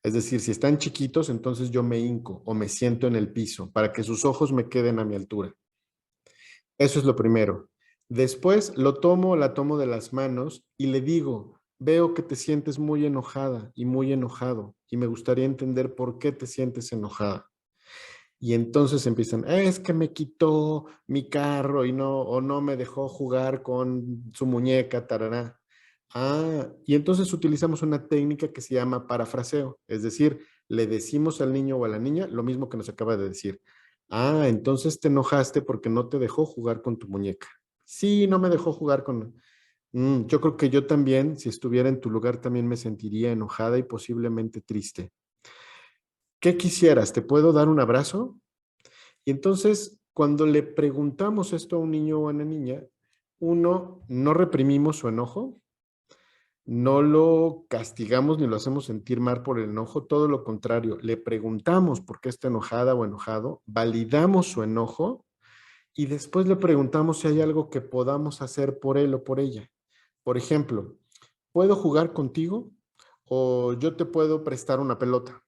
Es decir, si están chiquitos, entonces yo me hinco o me siento en el piso para que sus ojos me queden a mi altura. Eso es lo primero. Después la tomo de las manos y le digo, veo que te sientes muy enojada y muy enojado y me gustaría entender por qué te sientes enojada. Y entonces empiezan, es que me quitó mi carro y no me dejó jugar con su muñeca, tarará. Y entonces utilizamos una técnica que se llama parafraseo, es decir, le decimos al niño o a la niña lo mismo que nos acaba de decir. Entonces te enojaste porque no te dejó jugar con tu muñeca. Sí, no me dejó jugar con... yo creo que yo también, si estuviera en tu lugar, también me sentiría enojada y posiblemente triste. ¿Qué quisieras? ¿Te puedo dar un abrazo? Y entonces, cuando le preguntamos esto a un niño o a una niña, uno, no reprimimos su enojo, no lo castigamos ni lo hacemos sentir mal por el enojo, todo lo contrario, le preguntamos por qué está enojada o enojado, validamos su enojo y después le preguntamos si hay algo que podamos hacer por él o por ella. Por ejemplo, ¿puedo jugar contigo? o yo te puedo prestar una pelota.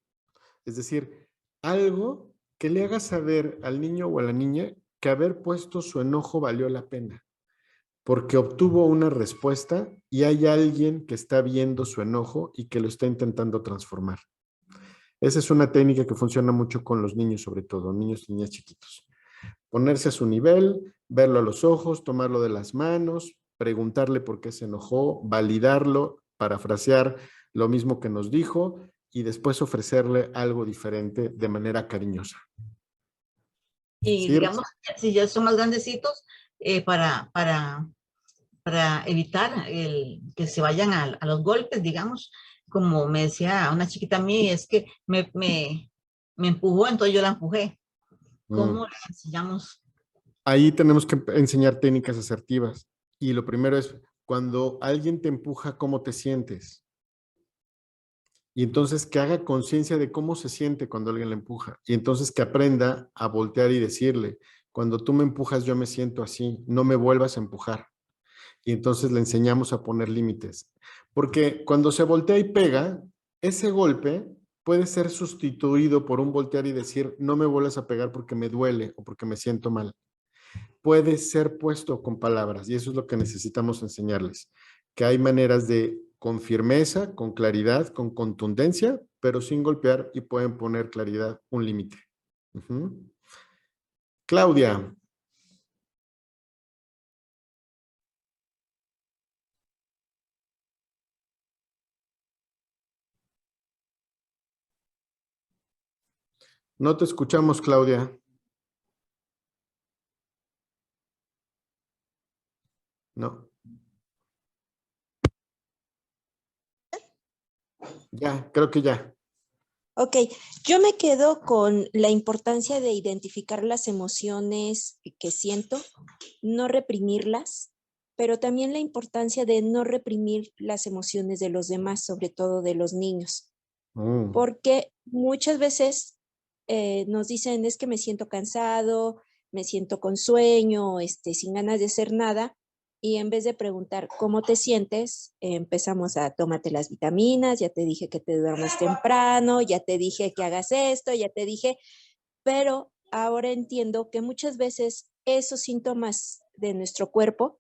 Es decir, algo que le haga saber al niño o a la niña que haber puesto su enojo valió la pena, porque obtuvo una respuesta y hay alguien que está viendo su enojo y que lo está intentando transformar. Esa es una técnica que funciona mucho con los niños, sobre todo, niños y niñas chiquitos. Ponerse a su nivel, verlo a los ojos, tomarlo de las manos, preguntarle por qué se enojó, validarlo, parafrasear lo mismo que nos dijo y después ofrecerle algo diferente de manera cariñosa. Y ¿Sí? digamos, si ya son más grandecitos, para evitar que se vayan a los golpes, digamos, como me decía una chiquita mía, es que me empujó, entonces yo la empujé. ¿Cómo le enseñamos? Ahí tenemos que enseñar técnicas asertivas. Y lo primero es, cuando alguien te empuja, ¿cómo te sientes? Y entonces que haga conciencia de cómo se siente cuando alguien le empuja. Y entonces que aprenda a voltear y decirle, cuando tú me empujas yo me siento así, no me vuelvas a empujar. Y entonces le enseñamos a poner límites. Porque cuando se voltea y pega, ese golpe puede ser sustituido por un voltear y decir, no me vuelvas a pegar porque me duele o porque me siento mal. Puede ser puesto con palabras y eso es lo que necesitamos enseñarles, que hay maneras de, con firmeza, con claridad, con contundencia, pero sin golpear y pueden poner claridad, un límite. Claudia. No te escuchamos, Claudia. No. Ya, creo que ya. Ok, yo me quedo con la importancia de identificar las emociones que siento, no reprimirlas, pero también la importancia de no reprimir las emociones de los demás, sobre todo de los niños. Porque muchas veces nos dicen, es que me siento cansado, me siento con sueño, sin ganas de hacer nada, y en vez de preguntar cómo te sientes, empezamos a tómate las vitaminas, ya te dije que te duermas temprano, ya te dije que hagas esto, ya te dije, pero ahora entiendo que muchas veces esos síntomas de nuestro cuerpo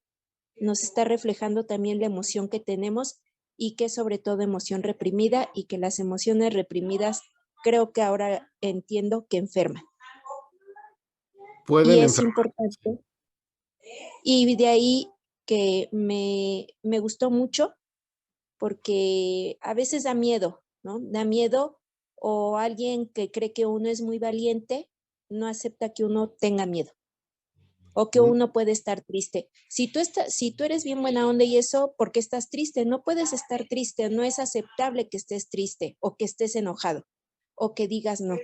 nos está reflejando también la emoción que tenemos y que sobre todo emoción reprimida y que las emociones reprimidas creo que ahora entiendo que enferman. Pueden y es enfermar. importante. Y de ahí que me gustó mucho porque a veces da miedo, ¿no? Da miedo o alguien que cree que uno es muy valiente no acepta que uno tenga miedo o que uno puede estar triste. Si tú eres bien buena onda y eso, ¿por qué estás triste? No puedes estar triste, no es aceptable que estés triste o que estés enojado o que digas no.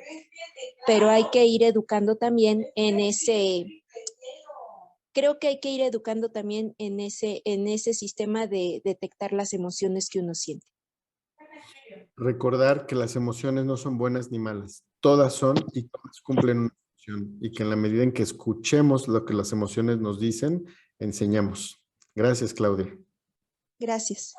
Pero hay que ir educando también en ese... Creo que hay que ir educando también en ese sistema de detectar las emociones que uno siente. Recordar que las emociones no son buenas ni malas. Todas son y todas cumplen una función. Y que en la medida en que escuchemos lo que las emociones nos dicen, enseñamos. Gracias, Claudia. Gracias.